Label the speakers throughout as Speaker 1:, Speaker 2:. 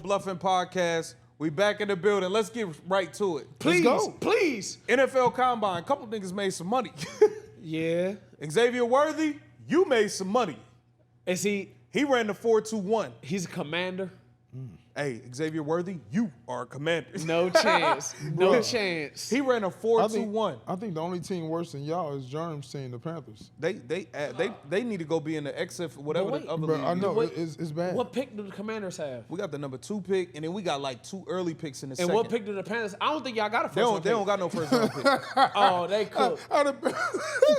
Speaker 1: Bluffin Podcast. We back in the building. Let's get right to it.
Speaker 2: Please,
Speaker 1: Let's go.
Speaker 2: Please.
Speaker 1: NFL Combine. A couple niggas made some money.
Speaker 2: Yeah.
Speaker 1: Xavier Worthy, you made some money.
Speaker 2: Is he
Speaker 1: ran the 4.21.
Speaker 2: He's a commander?
Speaker 1: Hey, Xavier Worthy, you are a commander.
Speaker 2: No chance. No chance.
Speaker 1: He ran a 4.21.
Speaker 3: I think the only team worse than y'all is Germ's team, the Panthers.
Speaker 1: They need to go be in the XF whatever
Speaker 2: But
Speaker 1: the other
Speaker 3: Bro,
Speaker 1: league.
Speaker 3: I know,
Speaker 1: is.
Speaker 3: it's bad.
Speaker 2: What pick do the Commanders have?
Speaker 1: We got the number 2 pick, and then we got like 2 early picks in the
Speaker 2: And
Speaker 1: second.
Speaker 2: what pick do the Panthers? I don't think y'all got a first
Speaker 1: They
Speaker 2: round
Speaker 1: don't
Speaker 2: pick.
Speaker 1: got no first round pick.
Speaker 2: Oh, they could.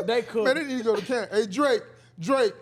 Speaker 2: They could.
Speaker 3: Man, they need to go to camp. Hey, Drake,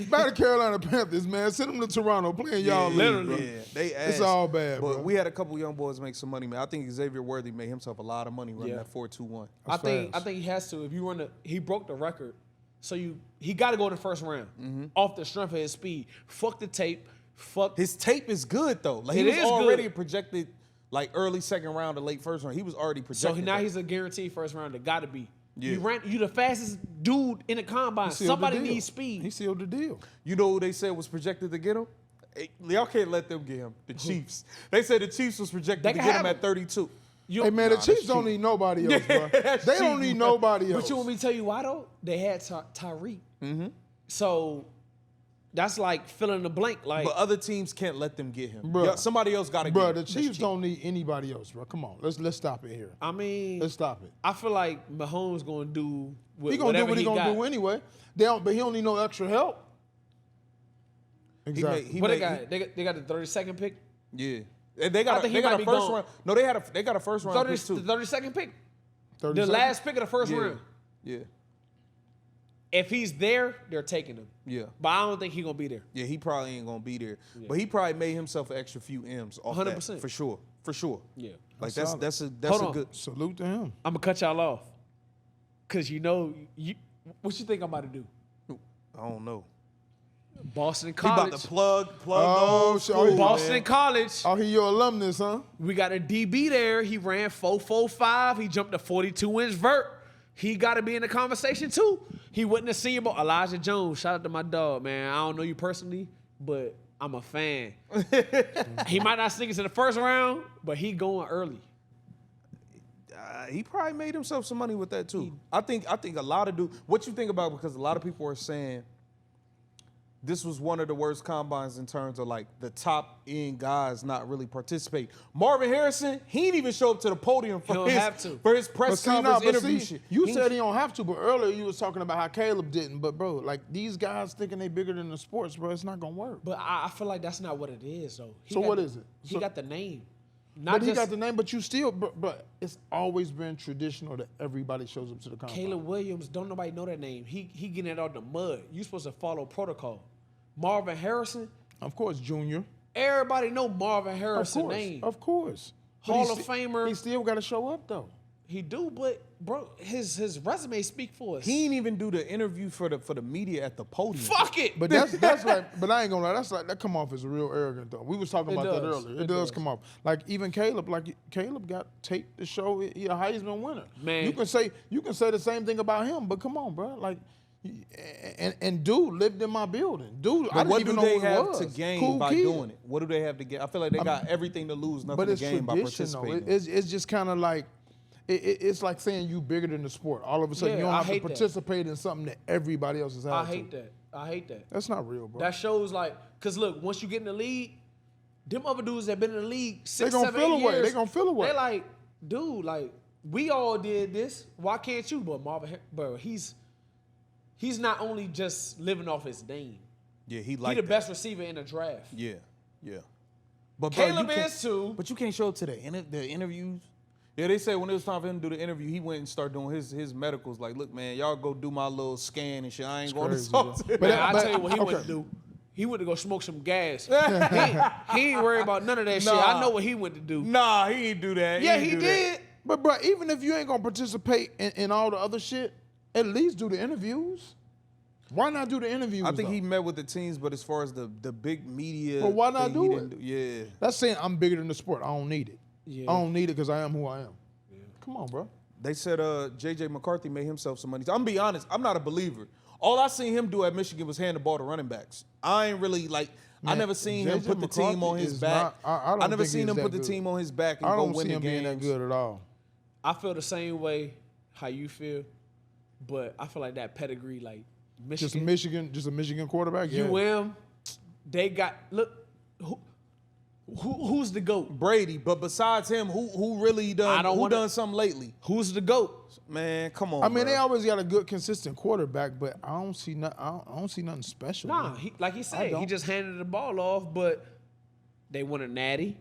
Speaker 3: back to Carolina Panthers, man. Send them to Toronto playing y'all league, bro.
Speaker 1: Yeah, they ass.
Speaker 3: It's all bad,
Speaker 1: But
Speaker 3: bro.
Speaker 1: we had a couple young boys make some money, man. I think Xavier Worthy made himself a lot of money running that 4.21.
Speaker 2: I think
Speaker 3: fast.
Speaker 2: he has to. If you run he broke the record. So he got to go in the first round off the strength of his speed. Fuck the tape. Fuck
Speaker 1: His tape is good though. Like
Speaker 2: It
Speaker 1: he was
Speaker 2: is
Speaker 1: already
Speaker 2: good.
Speaker 1: projected like early second round to late first round. He was already projected.
Speaker 2: So now
Speaker 1: that.
Speaker 2: he's a guaranteed first rounder. Got to be.
Speaker 1: Yeah.
Speaker 2: You the fastest dude in the combine.
Speaker 3: He sealed
Speaker 2: Somebody
Speaker 3: the deal.
Speaker 2: needs speed.
Speaker 3: He sealed the deal.
Speaker 1: You know who they said was projected to get him? Hey, y'all can't let them get him. The Chiefs. They said the Chiefs was projected
Speaker 2: They
Speaker 1: to
Speaker 2: can
Speaker 1: get
Speaker 2: have
Speaker 1: him
Speaker 2: him.
Speaker 1: at 32.
Speaker 3: Hey, man, the Chiefs don't need nobody else, bro. They don't
Speaker 1: cheating,
Speaker 3: need
Speaker 1: bro.
Speaker 3: nobody else.
Speaker 2: But you want me to tell you why though? They had Tyreek. So that's like fill in the blank. Like
Speaker 1: But other teams can't let them get him.
Speaker 3: Bruh.
Speaker 1: Yeah, somebody else got to get
Speaker 3: Bro,
Speaker 1: him.
Speaker 3: the
Speaker 1: That's
Speaker 3: Chiefs
Speaker 1: cheap.
Speaker 3: don't need anybody else, bro. Come on, let's stop it here.
Speaker 2: I mean,
Speaker 3: Let's stop it.
Speaker 2: I feel like Mahomes gonna do
Speaker 3: He gonna do what he gonna do anyway. But he don't need no extra help. Exactly.
Speaker 2: What they got? They got the 32nd pick.
Speaker 1: Yeah. And they got
Speaker 2: think
Speaker 1: they
Speaker 2: he
Speaker 1: got
Speaker 2: might
Speaker 1: a
Speaker 2: be
Speaker 1: first
Speaker 2: gone.
Speaker 1: round. No, they got a first round pick too.
Speaker 2: The 32nd pick.
Speaker 3: 30
Speaker 2: The
Speaker 3: seconds?
Speaker 2: last pick of the first
Speaker 1: Yeah.
Speaker 2: round.
Speaker 1: Yeah.
Speaker 2: If he's there, they're taking him.
Speaker 1: Yeah.
Speaker 2: But I don't think he's gonna be there.
Speaker 1: Yeah, he probably ain't gonna be there. But he probably made himself an extra few M's off
Speaker 2: 100%.
Speaker 1: that. For sure. For sure.
Speaker 2: Yeah.
Speaker 1: Like
Speaker 3: That's
Speaker 1: that's
Speaker 3: solid.
Speaker 1: a
Speaker 2: Hold on.
Speaker 1: good
Speaker 3: Salute to him.
Speaker 2: I'm gonna cut y'all off. Cause you know what you think I'm about to do?
Speaker 1: I don't know.
Speaker 2: Boston
Speaker 1: He
Speaker 2: College.
Speaker 1: about to plug
Speaker 3: Oh,
Speaker 1: those
Speaker 3: shit.
Speaker 1: schools,
Speaker 2: Boston
Speaker 1: man.
Speaker 2: College.
Speaker 3: Oh, he your alumnus, huh?
Speaker 2: We got a DB there. He ran 4.45. He jumped a 42-inch vert. He got to be in the conversation too. He wasn't a senior, but Elijah Jones. Shout out to my dog, man. I don't know you personally, but I'm a fan. He might not sneak us in the first round, but he going early.
Speaker 1: He probably made himself some money with that too. I think a lot of dudes. What you think about, because a lot of people are saying this was one of the worst combines in terms of like the top end guys not really participate. Marvin Harrison, he didn't even show up to the podium for his press conference interview shit.
Speaker 3: You said he don't have to, but earlier you was talking about how Caleb didn't. But bro, like these guys thinking they bigger than the sports, bro. It's not gonna work.
Speaker 2: But I feel like that's not what it is, though.
Speaker 3: So what is it?
Speaker 2: He
Speaker 3: So-
Speaker 2: got the name.
Speaker 3: But he got the name, but you still, but it's always been traditional that everybody shows up to the combine.
Speaker 2: Caleb Williams, don't nobody know that name. He getting it out the mud. You supposed to follow protocol. Marvin Harrison,
Speaker 3: Of course, Junior.
Speaker 2: everybody know Marvin
Speaker 3: Of
Speaker 2: Harrison
Speaker 3: course,
Speaker 2: name.
Speaker 3: of course. But
Speaker 2: Hall
Speaker 3: he
Speaker 2: of
Speaker 3: sti-
Speaker 2: Famer.
Speaker 3: He still got to show up though.
Speaker 2: He do, but bro, his resume speak for us.
Speaker 1: He didn't even do the interview for the media at the podium.
Speaker 2: Fuck it.
Speaker 3: But that's like, but I ain't gonna lie, that's like that come off as real arrogant though. We was talking
Speaker 2: It
Speaker 3: about that
Speaker 2: does.
Speaker 3: earlier. It
Speaker 2: It
Speaker 3: does
Speaker 2: does.
Speaker 3: come off. Like even Caleb got tape to show he a Heisman winner.
Speaker 2: Man.
Speaker 3: you can say the same thing about him, but come on, bro. Like, and dude lived in my building. Dude, I
Speaker 1: But
Speaker 3: didn't
Speaker 1: what
Speaker 3: even
Speaker 1: do
Speaker 3: know
Speaker 1: they
Speaker 3: who he
Speaker 1: have
Speaker 3: was.
Speaker 1: to gain
Speaker 3: Cool
Speaker 1: by
Speaker 3: kid.
Speaker 1: doing it? What do they have to get? I feel like they got everything to lose, nothing
Speaker 3: But
Speaker 1: to
Speaker 3: it's
Speaker 1: gain by
Speaker 3: tradition though.
Speaker 1: participating.
Speaker 3: It's just kind of like it's like saying you bigger than the sport. All of a sudden
Speaker 2: Yeah,
Speaker 3: you don't
Speaker 2: I
Speaker 3: have to
Speaker 2: hate that.
Speaker 3: participate in something that everybody else is
Speaker 2: I
Speaker 3: having.
Speaker 2: hate that. I hate that.
Speaker 3: That's not real, bro.
Speaker 2: That shows like, cause look, once you get in the league, them other dudes that been in the league 6,
Speaker 3: gonna
Speaker 2: 7,
Speaker 3: feel
Speaker 2: 8
Speaker 3: away.
Speaker 2: years,
Speaker 3: They gonna feel away.
Speaker 2: They like, dude, like we all did this. Why can't you? But Marvin, bro, he's not only just living off his name.
Speaker 1: Yeah, he
Speaker 2: He
Speaker 1: like
Speaker 2: the
Speaker 1: that.
Speaker 2: best receiver in the draft.
Speaker 1: Yeah, yeah. But bro,
Speaker 2: Caleb
Speaker 1: you can't-
Speaker 2: is too.
Speaker 1: But you can't show up to the interviews. Yeah, they say when it was time for him to do the interview, he went and started doing his medicals. Like, look, man, y'all go do my little scan and shit. I ain't going to
Speaker 3: crazy,
Speaker 1: talk
Speaker 3: bro.
Speaker 1: to him.
Speaker 3: But
Speaker 2: Man, I
Speaker 3: but-
Speaker 2: tell you what he went
Speaker 3: okay.
Speaker 2: to do. He went to go smoke some gas. he ain't worried about none of that shit. I know what he went to do.
Speaker 1: Nah, he ain't do that.
Speaker 2: Yeah,
Speaker 1: ain't
Speaker 2: he
Speaker 1: do
Speaker 2: did.
Speaker 1: that.
Speaker 3: But bro, even if you ain't gonna participate in all the other shit, at least do the interviews. Why not do the interviews?
Speaker 1: I think
Speaker 3: though?
Speaker 1: he met with the teams, but as far as the big media,
Speaker 3: But why not
Speaker 1: thing,
Speaker 3: do
Speaker 1: he
Speaker 3: it?
Speaker 1: didn't Yeah.
Speaker 3: That's saying I'm bigger than the sport. I don't need it.
Speaker 2: Yeah.
Speaker 3: I don't need it because I am who I am. Come on, bro.
Speaker 1: They said JJ McCarthy made himself some money. I'm gonna be honest, I'm not a believer. All I seen him do at Michigan was hand the ball to running backs. I ain't really like. I never seen him put the team on his back. I never seen him put the team on his back and go win the games.
Speaker 3: I don't see him being that good at all.
Speaker 2: I feel the same way how you feel, but I feel like that pedigree, like Michigan.
Speaker 3: Just a Michigan quarterback. Yeah.
Speaker 2: UM, they got who's the GOAT?
Speaker 1: Brady, but besides him, who really done done something lately?
Speaker 2: Who's the GOAT?
Speaker 1: Man, come on.
Speaker 3: I mean,
Speaker 1: bro.
Speaker 3: they always got a good, consistent quarterback, but I don't see nothing special.
Speaker 2: Nah, like he said, he just handed the ball off, but they won a natty.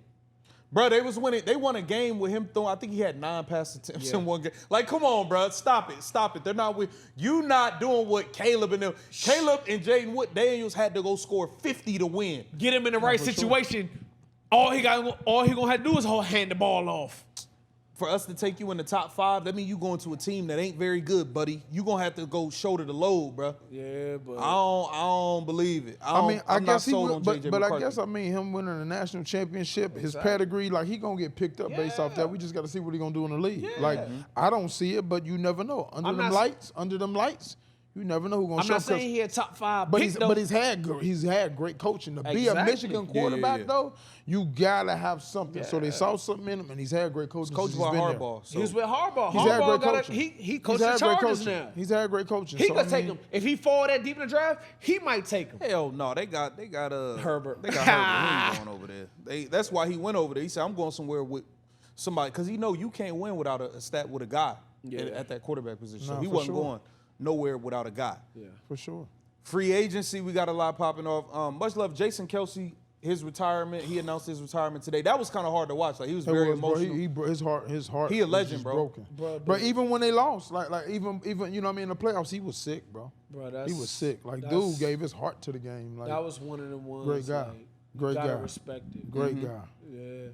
Speaker 1: Bro, they was winning. They won a game with him throwing. I think he had 9 pass attempts in one game. Like, come on, bro, stop it. They're not with you. Not doing what Caleb and them. Caleb and Jaden Wood Daniels had to go score 50 to win.
Speaker 2: Get him in the right situation. Sure. All he gonna have to do is hand the ball off.
Speaker 1: For us to take you in the top 5, that means you going to a team that ain't very good, buddy. You gonna have to go shoulder the load, bro.
Speaker 2: Yeah, but
Speaker 1: I don't believe it.
Speaker 3: I guess he would, but
Speaker 1: McCarthy.
Speaker 3: I guess him winning the national championship, his pedigree, like he gonna get picked up based off that. We just got to see what he gonna do in the league.
Speaker 2: Yeah.
Speaker 3: Like I don't see it, but you never know. Under them lights. You never know who's gonna show up.
Speaker 2: I'm not saying he had top 5
Speaker 3: but
Speaker 2: pick,
Speaker 3: he's had great coaching. To be a Michigan quarterback though, you gotta have something. So they saw something in him, and he's had great coaching.
Speaker 1: Coach by Harbaugh.
Speaker 2: So. He's with Harbaugh.
Speaker 3: He's had great coaching.
Speaker 2: He coaches the Chargers now.
Speaker 3: He's had great coaching.
Speaker 2: He could take him if he fall that deep in the draft. He might take him.
Speaker 1: Hell no, they got
Speaker 2: Herbert.
Speaker 1: They got Herbert. He ain't going over there. That's why he went over there. He said, "I'm going somewhere with somebody," because he know you can't win without a stat with a guy at that quarterback position. So he wasn't going nowhere without a guy.
Speaker 2: Yeah,
Speaker 3: for sure.
Speaker 1: Free agency, we got a lot popping off. Much love, Jason Kelce. His retirement. He announced his retirement today. That was kind of hard to watch. Like he was very emotional.
Speaker 3: Bro, his heart.
Speaker 1: He a legend, bro.
Speaker 3: Broken. Bro, even when they lost, like even you know what I mean, in the playoffs, he was sick, bro.
Speaker 2: He
Speaker 3: was sick. Like dude gave his heart to the game. Like
Speaker 2: that was one of the ones.
Speaker 3: Great guy. Great guy.
Speaker 2: Respect it.
Speaker 3: Great guy.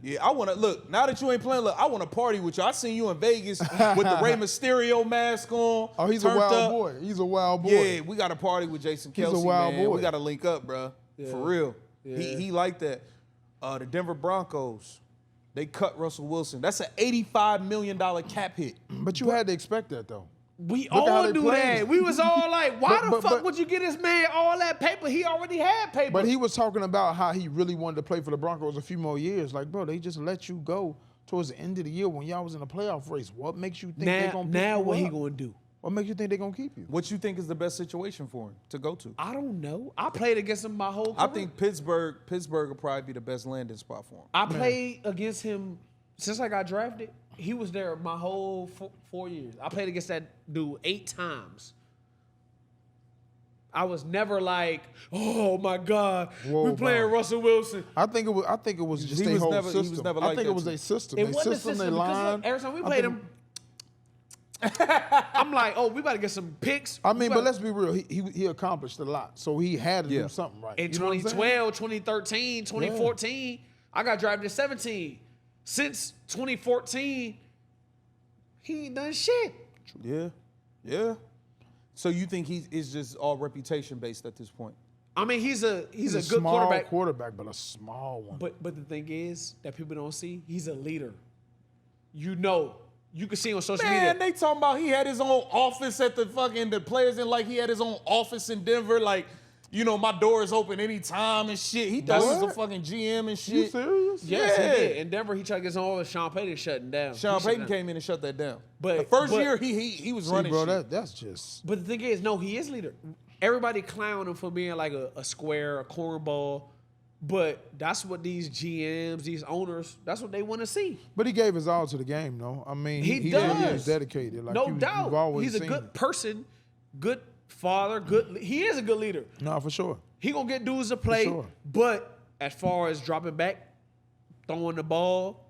Speaker 1: Yeah, I want to look. Now that you ain't playing, look, I want to party with you. I seen you in Vegas with the Rey Mysterio mask on.
Speaker 3: Oh, he's a wild boy. He's a wild boy.
Speaker 1: Yeah, we got to party with Jason Kelce.
Speaker 3: He's a wild boy.
Speaker 1: We got to link up, bro.
Speaker 2: Yeah.
Speaker 1: For real.
Speaker 2: Yeah.
Speaker 1: He like that. The Denver Broncos, they cut Russell Wilson. That's an $85 million cap hit.
Speaker 3: But you had to expect that though.
Speaker 2: We all knew that. We was all like, why the fuck would you get this man all that paper? He already had paper.
Speaker 3: But he was talking about how he really wanted to play for the Broncos a few more years. Like, bro, they just let you go towards the end of the year when y'all was in a playoff race. What makes you think they're going to pick you up?
Speaker 2: Now what he going to do?
Speaker 3: What makes you think they're going to keep you?
Speaker 1: What you think is the best situation for him to go to?
Speaker 2: I don't know. I played against him my whole career.
Speaker 1: I think Pittsburgh will probably be the best landing spot for him.
Speaker 2: I played against him since I got drafted. He was there my whole 4 years. I played against that dude 8 times. I was never like, oh my God, we playing Russell Wilson.
Speaker 3: I think it was just their whole system.
Speaker 1: He was never like
Speaker 3: I think it was their system.
Speaker 2: It wasn't a system
Speaker 3: they
Speaker 2: because
Speaker 3: line.
Speaker 2: look, every time we played him, I'm like, oh, we about to get some picks.
Speaker 3: I mean, but let's be real. He accomplished a lot, so he had to do something right.
Speaker 2: In 2012, 2013, 2014, I got drafted at 17. Since 2014, he ain't done shit.
Speaker 1: Yeah. So you think is just all reputation based at this point?
Speaker 2: I mean, he's a good
Speaker 3: small
Speaker 2: quarterback,
Speaker 3: but a small one.
Speaker 2: But the thing is that people don't see, he's a leader. You know. You can see on social media.
Speaker 1: Man, they talking about he had his own office at the players in like he had his own office in Denver. Like, you know, my door is open anytime and shit. He thought he was a fucking GM and shit.
Speaker 3: You serious?
Speaker 2: Yes, he did. In Denver, he tried to get some over Sean Payton shutting down.
Speaker 1: Sean Payton came in and shut that down.
Speaker 2: But
Speaker 1: the first year he was running
Speaker 3: bro,
Speaker 1: shit.
Speaker 3: That's just.
Speaker 2: But the thing is, no, he is leader. Everybody clown him for being like a square, a cornball. But that's what these GMs, these owners, that's what they want to see.
Speaker 3: But he gave his all to the game, though. I mean,
Speaker 2: he does.
Speaker 3: He was dedicated. Like
Speaker 2: no doubt. He's a good person, good father, he is a good leader.
Speaker 3: No, for sure.
Speaker 2: He gonna get dudes to play.
Speaker 3: Sure.
Speaker 2: But as far as dropping back, throwing the ball,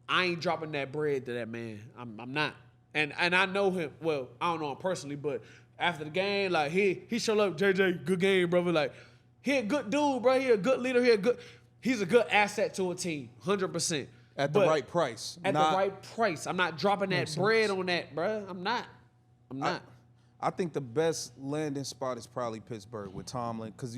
Speaker 2: I ain't dropping that bread to that man. I'm not. And I know him. Well, I don't know him personally, but after the game, like he showed up, JJ, good game, brother. Like, he a good dude, bro. He a good leader. He's a good asset to a team, 100%.
Speaker 1: At the right price.
Speaker 2: At the right price. I'm not dropping that bread on that, bro. I'm not.
Speaker 1: I think the best landing spot is probably Pittsburgh with Tomlin, because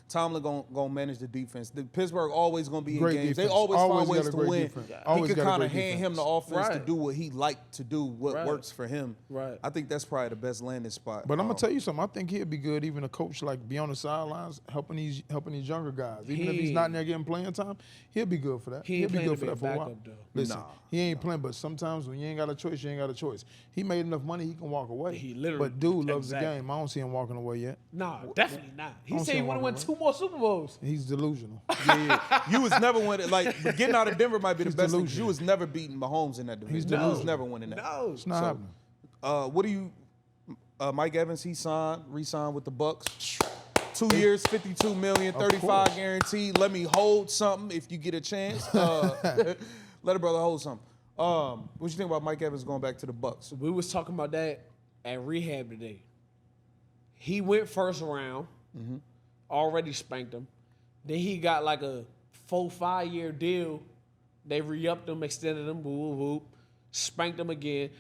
Speaker 1: Tomlin gonna manage the defense. Pittsburgh always gonna be in
Speaker 3: Great
Speaker 1: games.
Speaker 3: defense.
Speaker 1: They always find
Speaker 3: Always
Speaker 1: ways
Speaker 3: got a
Speaker 1: to
Speaker 3: great
Speaker 1: win.
Speaker 3: defense.
Speaker 1: He
Speaker 3: Always
Speaker 1: could
Speaker 3: got a
Speaker 1: kind of
Speaker 3: great
Speaker 1: hand him the
Speaker 3: defense.
Speaker 1: offense to
Speaker 2: Right.
Speaker 1: do what he liked to do, what
Speaker 2: Right.
Speaker 1: works for him.
Speaker 2: Right.
Speaker 1: I think that's probably the best landing spot.
Speaker 3: But I'm gonna tell you something. I think he'd be good, even a coach like be on the sidelines helping these younger guys. Even if he's not in there getting playing time, he'll be good for that.
Speaker 2: He
Speaker 3: He'll
Speaker 2: ain't
Speaker 3: be
Speaker 2: playing
Speaker 3: good
Speaker 2: to
Speaker 3: for
Speaker 2: be a
Speaker 3: that for a while.
Speaker 2: backup, though.
Speaker 3: Listen,
Speaker 1: Nah.
Speaker 3: he ain't playing. But sometimes when you ain't got a choice, you ain't got a choice. He made enough money, he can walk away.
Speaker 2: He literally-
Speaker 3: But dude loves
Speaker 2: exactly.
Speaker 3: the game. I don't see him walking away yet.
Speaker 2: Nah, definitely not. He
Speaker 3: don't
Speaker 2: said
Speaker 3: see
Speaker 2: he
Speaker 3: him
Speaker 2: want to win
Speaker 3: walking
Speaker 2: 2 more Super Bowls.
Speaker 3: He's delusional.
Speaker 1: Yeah. You was never winning. Like, getting out of Denver might be the
Speaker 3: He's
Speaker 1: best thing.
Speaker 3: delusional.
Speaker 1: You was never beating Mahomes in that division. You was never winning that.
Speaker 2: No.
Speaker 3: It's not happening.
Speaker 1: What do you? Mike Evans, he re-signed with the Bucks. 2 years, $52 million, 35
Speaker 3: course.
Speaker 1: guaranteed. Let me hold something if you get a chance. Let a brother hold something. What you think about Mike Evans going back to the Bucks?
Speaker 2: We was talking about that at rehab today. He went first round, already spanked him. Then he got like a 4-5 year deal. They re-upped him, extended him, whoop, whoop, spanked him again.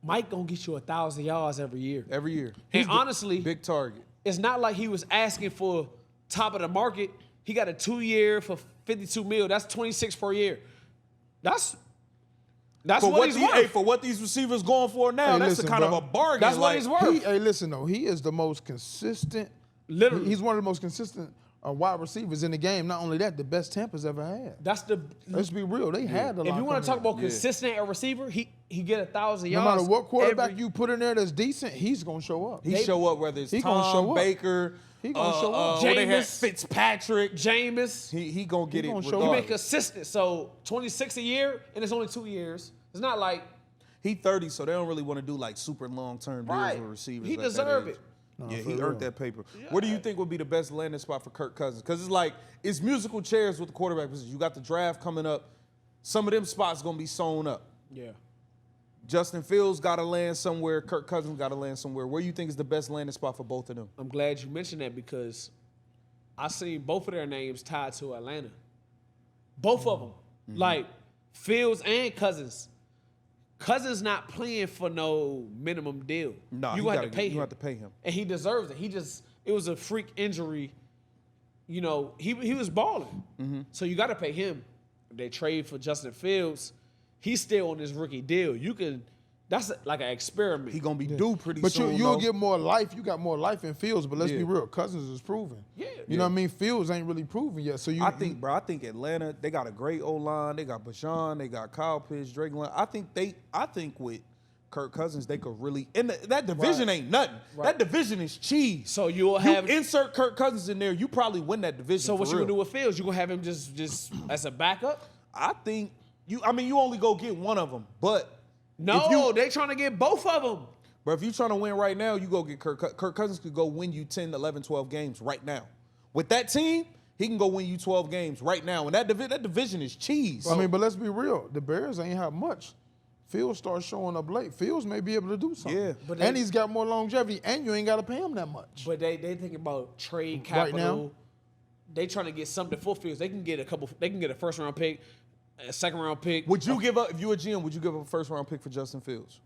Speaker 2: Mike gonna get you 1,000 yards every year.
Speaker 1: Every year.
Speaker 2: And honestly,
Speaker 1: Big target.
Speaker 2: it's not like he was asking for top of the market. He got a 2 year for $52 million. That's 26 per year. That's what he's worth.
Speaker 1: For what these receivers going for now,
Speaker 3: Hey,
Speaker 1: that's
Speaker 3: listen,
Speaker 1: a kind
Speaker 3: bro.
Speaker 1: of a bargain.
Speaker 2: That's what he's worth.
Speaker 3: Hey, listen though, he is the most consistent.
Speaker 2: Literally.
Speaker 3: He's one of the most consistent wide receivers in the game. Not only that, the best Tampa's ever had.
Speaker 2: That's the.
Speaker 3: Let's be real. They had a lot.
Speaker 2: If you want to talk
Speaker 3: coming
Speaker 2: about consistent at receiver, he get 1,000
Speaker 3: in. No
Speaker 2: yards.
Speaker 3: matter what quarterback
Speaker 2: every-
Speaker 3: you put in there that's decent, he's gonna show up.
Speaker 1: He show up whether it's
Speaker 3: he gonna
Speaker 1: Tom,
Speaker 3: show up.
Speaker 1: Baker,
Speaker 3: He gonna show up.
Speaker 1: when they had
Speaker 2: Jameis.
Speaker 1: Fitzpatrick.
Speaker 2: Jameis,
Speaker 1: He gonna get it
Speaker 3: gonna show
Speaker 2: he
Speaker 3: up.
Speaker 2: been
Speaker 1: regardless.
Speaker 2: consistent. So 26 a year, and it's only 2 years. It's not like
Speaker 1: He 30, so they don't really want to do like super long-term deals
Speaker 2: right.
Speaker 1: with receivers.
Speaker 2: He
Speaker 1: at that
Speaker 2: deserve
Speaker 1: age.
Speaker 2: it.
Speaker 1: Yeah,
Speaker 3: for
Speaker 1: he
Speaker 3: real.
Speaker 1: earned that paper. What do you think would be the best landing spot for Kirk Cousins? Because it's musical chairs with the quarterback position. You got the draft coming up. Some of them spots gonna be sewn up.
Speaker 2: Yeah.
Speaker 1: Justin Fields got to land somewhere. Kirk Cousins got to land somewhere. Where you think is the best landing spot for both of them?
Speaker 2: I'm glad you mentioned that because I seen both of their names tied to Atlanta. Both of them. Like Fields and Cousins. Cousins not playing for no minimum deal.
Speaker 1: Nah,
Speaker 2: you
Speaker 1: you
Speaker 2: have to pay him.
Speaker 1: You have to pay him.
Speaker 2: And he deserves it. It was a freak injury. You know, he was balling. So you got to pay him. They trade for Justin Fields. He's still on his rookie deal. That's like an experiment.
Speaker 1: He gonna be due pretty
Speaker 3: But
Speaker 1: soon.
Speaker 3: you'll
Speaker 1: though.
Speaker 3: get more life. You got more life in Fields. But let's
Speaker 1: Yeah.
Speaker 3: be real, Cousins is proven.
Speaker 2: Yeah.
Speaker 3: You know what I mean? Fields ain't really proven yet. So
Speaker 1: I think Atlanta, they got a great O-line. They got Bashan, they got Kyle Pitts, Drake London. I think with Kirk Cousins, they could really, and that division ain't nothing. That division is cheese.
Speaker 2: So you'll have
Speaker 1: insert Kirk Cousins in there, you probably win that division.
Speaker 2: So what
Speaker 1: for
Speaker 2: you
Speaker 1: real.
Speaker 2: gonna do with Fields? You gonna have him just as a backup?
Speaker 1: I think you only go get one of them, but
Speaker 2: No, they trying to get both of them.
Speaker 1: But if you're trying to win right now, you go get Kirk Cousins could go win you 10, 11, 12 games right now. With that team, he can go win you 12 games right now. And that division is cheese.
Speaker 3: I mean, but let's be real. The Bears ain't have much. Fields starts showing up late. Fields may be able to do something.
Speaker 1: Yeah.
Speaker 2: But
Speaker 3: and he's got more longevity, and you ain't got to pay him that much.
Speaker 2: But they thinking about trade
Speaker 3: Right
Speaker 2: capital.
Speaker 3: now?
Speaker 2: They trying to get something for Fields. They can get a first round pick, a second round pick.
Speaker 1: Would you give up, if you a GM, would you give up a first round pick for Justin Fields?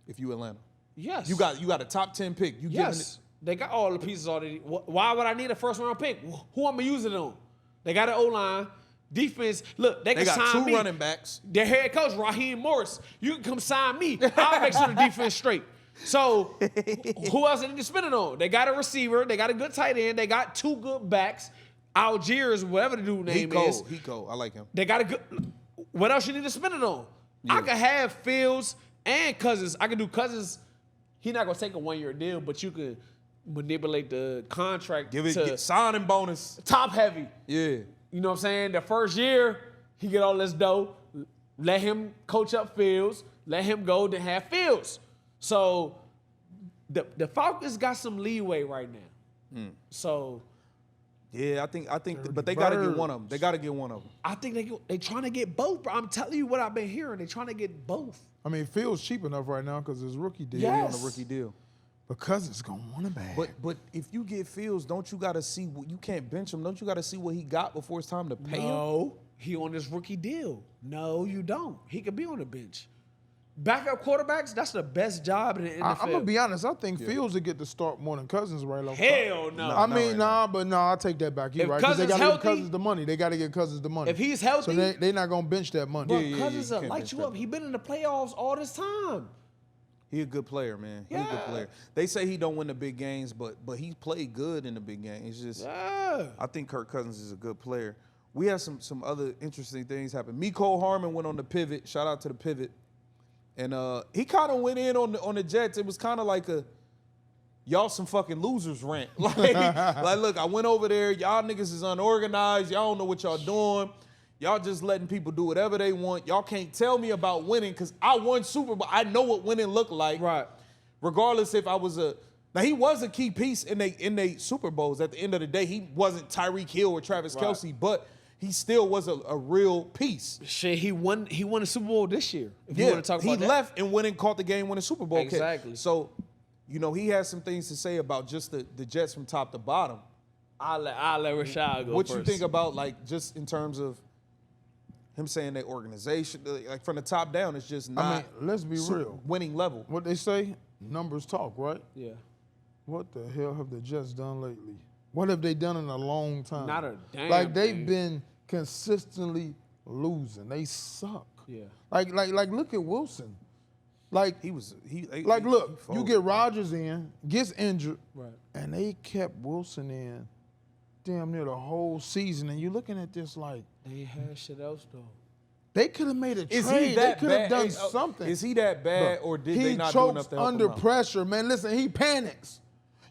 Speaker 1: If you Atlanta.
Speaker 2: Yes.
Speaker 1: You got a top 10 pick. You giving
Speaker 2: Yes. They got all the pieces already. Why would I need a first round pick? Who I'm gonna use it on? They got an O-line. Defense, look, they can
Speaker 1: They got
Speaker 2: sign
Speaker 1: two
Speaker 2: me.
Speaker 1: running backs.
Speaker 2: Their head coach, Raheem Morris, you can come sign me. I'll make sure the defense straight. So, who else they need to spend it on? They got a receiver. They got a good tight end. They got two good backs. Algiers, whatever the dude name is.
Speaker 1: He cold. I like him.
Speaker 2: They got a good. What else you need to spend it on? I could have Fields and Cousins. I could do Cousins. He's not gonna take a 1 year deal, but you could manipulate the contract to
Speaker 1: signing bonus.
Speaker 2: top heavy.
Speaker 1: Yeah.
Speaker 2: You know what I'm saying? The first year, he get all this dough. Let him coach up Fields. Let him go to have Fields. So the Falcons got some leeway right now. So
Speaker 1: Yeah, I think, but they got to get one of them. They got to get one of them.
Speaker 2: I think they trying to get both, bro. I'm telling you what I've been hearing. They trying to get both.
Speaker 3: I mean, Fields cheap enough right now because his rookie deal.
Speaker 2: Yeah.
Speaker 1: He
Speaker 2: Yes.
Speaker 1: on a rookie deal.
Speaker 3: But Cousins gonna want it bad.
Speaker 1: But if you get Fields, don't you got to see what you can't bench him? Don't you got to see what he got before it's time to pay him?
Speaker 2: No, he on his rookie deal. No, you don't. He could be on the bench. backup quarterbacks, that's the best job in the NFL.
Speaker 3: I'm gonna be honest. I think Fields would get to start more than Cousins right off.
Speaker 2: Hell no.
Speaker 3: I mean, I'll take that back. You're
Speaker 2: If
Speaker 3: right. Because they
Speaker 2: Cousins
Speaker 3: got to give
Speaker 2: healthy-
Speaker 3: Cousins the money. They got to give Cousins the money.
Speaker 2: If he's healthy,
Speaker 3: so they're not gonna bench that money.
Speaker 2: bro,
Speaker 1: Yeah,
Speaker 2: Cousins
Speaker 1: you
Speaker 2: will
Speaker 1: can't
Speaker 2: light
Speaker 1: bench
Speaker 2: you
Speaker 1: that.
Speaker 2: up. He been in the playoffs all this time.
Speaker 1: He a good player, man. He a good
Speaker 2: Yeah.
Speaker 1: player. They say he don't win the big games, but he played good in the big game. It's just I think Kirk Cousins is a good player. We had some other interesting things happen. Mecole Hardman went on the pivot. Shout out to the pivot. And he kind of went in on the Jets. It was kind of like a y'all some fucking losers rant. Like look, I went over there. Y'all niggas is unorganized. Y'all don't know what y'all doing. Y'all just letting people do whatever they want. Y'all can't tell me about winning because I won Super Bowl. I know what winning looked like.
Speaker 2: Right.
Speaker 1: Regardless if I was now he was a key piece in they Super Bowls. At the end of the day, he wasn't Tyreek Hill or Travis Kelce, but he still was a real piece.
Speaker 2: Shit, he won a Super Bowl this year. If you
Speaker 1: Yeah,
Speaker 2: want to talk
Speaker 1: he
Speaker 2: about that.
Speaker 1: left and went and caught the game, won a Super Bowl.
Speaker 2: Exactly.
Speaker 1: So, he has some things to say about just the Jets from top to bottom.
Speaker 2: I'll let Rashad go
Speaker 1: What
Speaker 2: first.
Speaker 1: you think about, like, just in terms of him saying that organization, like from the top down, it's just not
Speaker 3: I mean, let's be real.
Speaker 1: winning level.
Speaker 3: What they say, numbers talk, right?
Speaker 2: Yeah.
Speaker 3: What the hell have the Jets done lately? What have they done in a long time?
Speaker 2: Not a damn
Speaker 3: Like they've
Speaker 2: thing.
Speaker 3: been consistently losing. They suck.
Speaker 2: Yeah.
Speaker 3: Like look at Wilson. Like
Speaker 1: Look,
Speaker 3: you
Speaker 1: folded.
Speaker 3: get Rodgers in, gets injured,
Speaker 2: Right.
Speaker 3: and they kept Wilson in damn near the whole season. And you're looking at this like
Speaker 2: They ain't had shit else though.
Speaker 3: they could have made a
Speaker 1: Is
Speaker 3: trade.
Speaker 1: he that
Speaker 3: they could have
Speaker 1: bad?
Speaker 3: done
Speaker 1: Hey,
Speaker 3: something.
Speaker 1: Is he that bad,
Speaker 3: Bro,
Speaker 1: or did
Speaker 3: he
Speaker 1: they not do
Speaker 3: chokes
Speaker 1: enough to help
Speaker 3: under
Speaker 1: him out?
Speaker 3: pressure, man. Listen, he panics.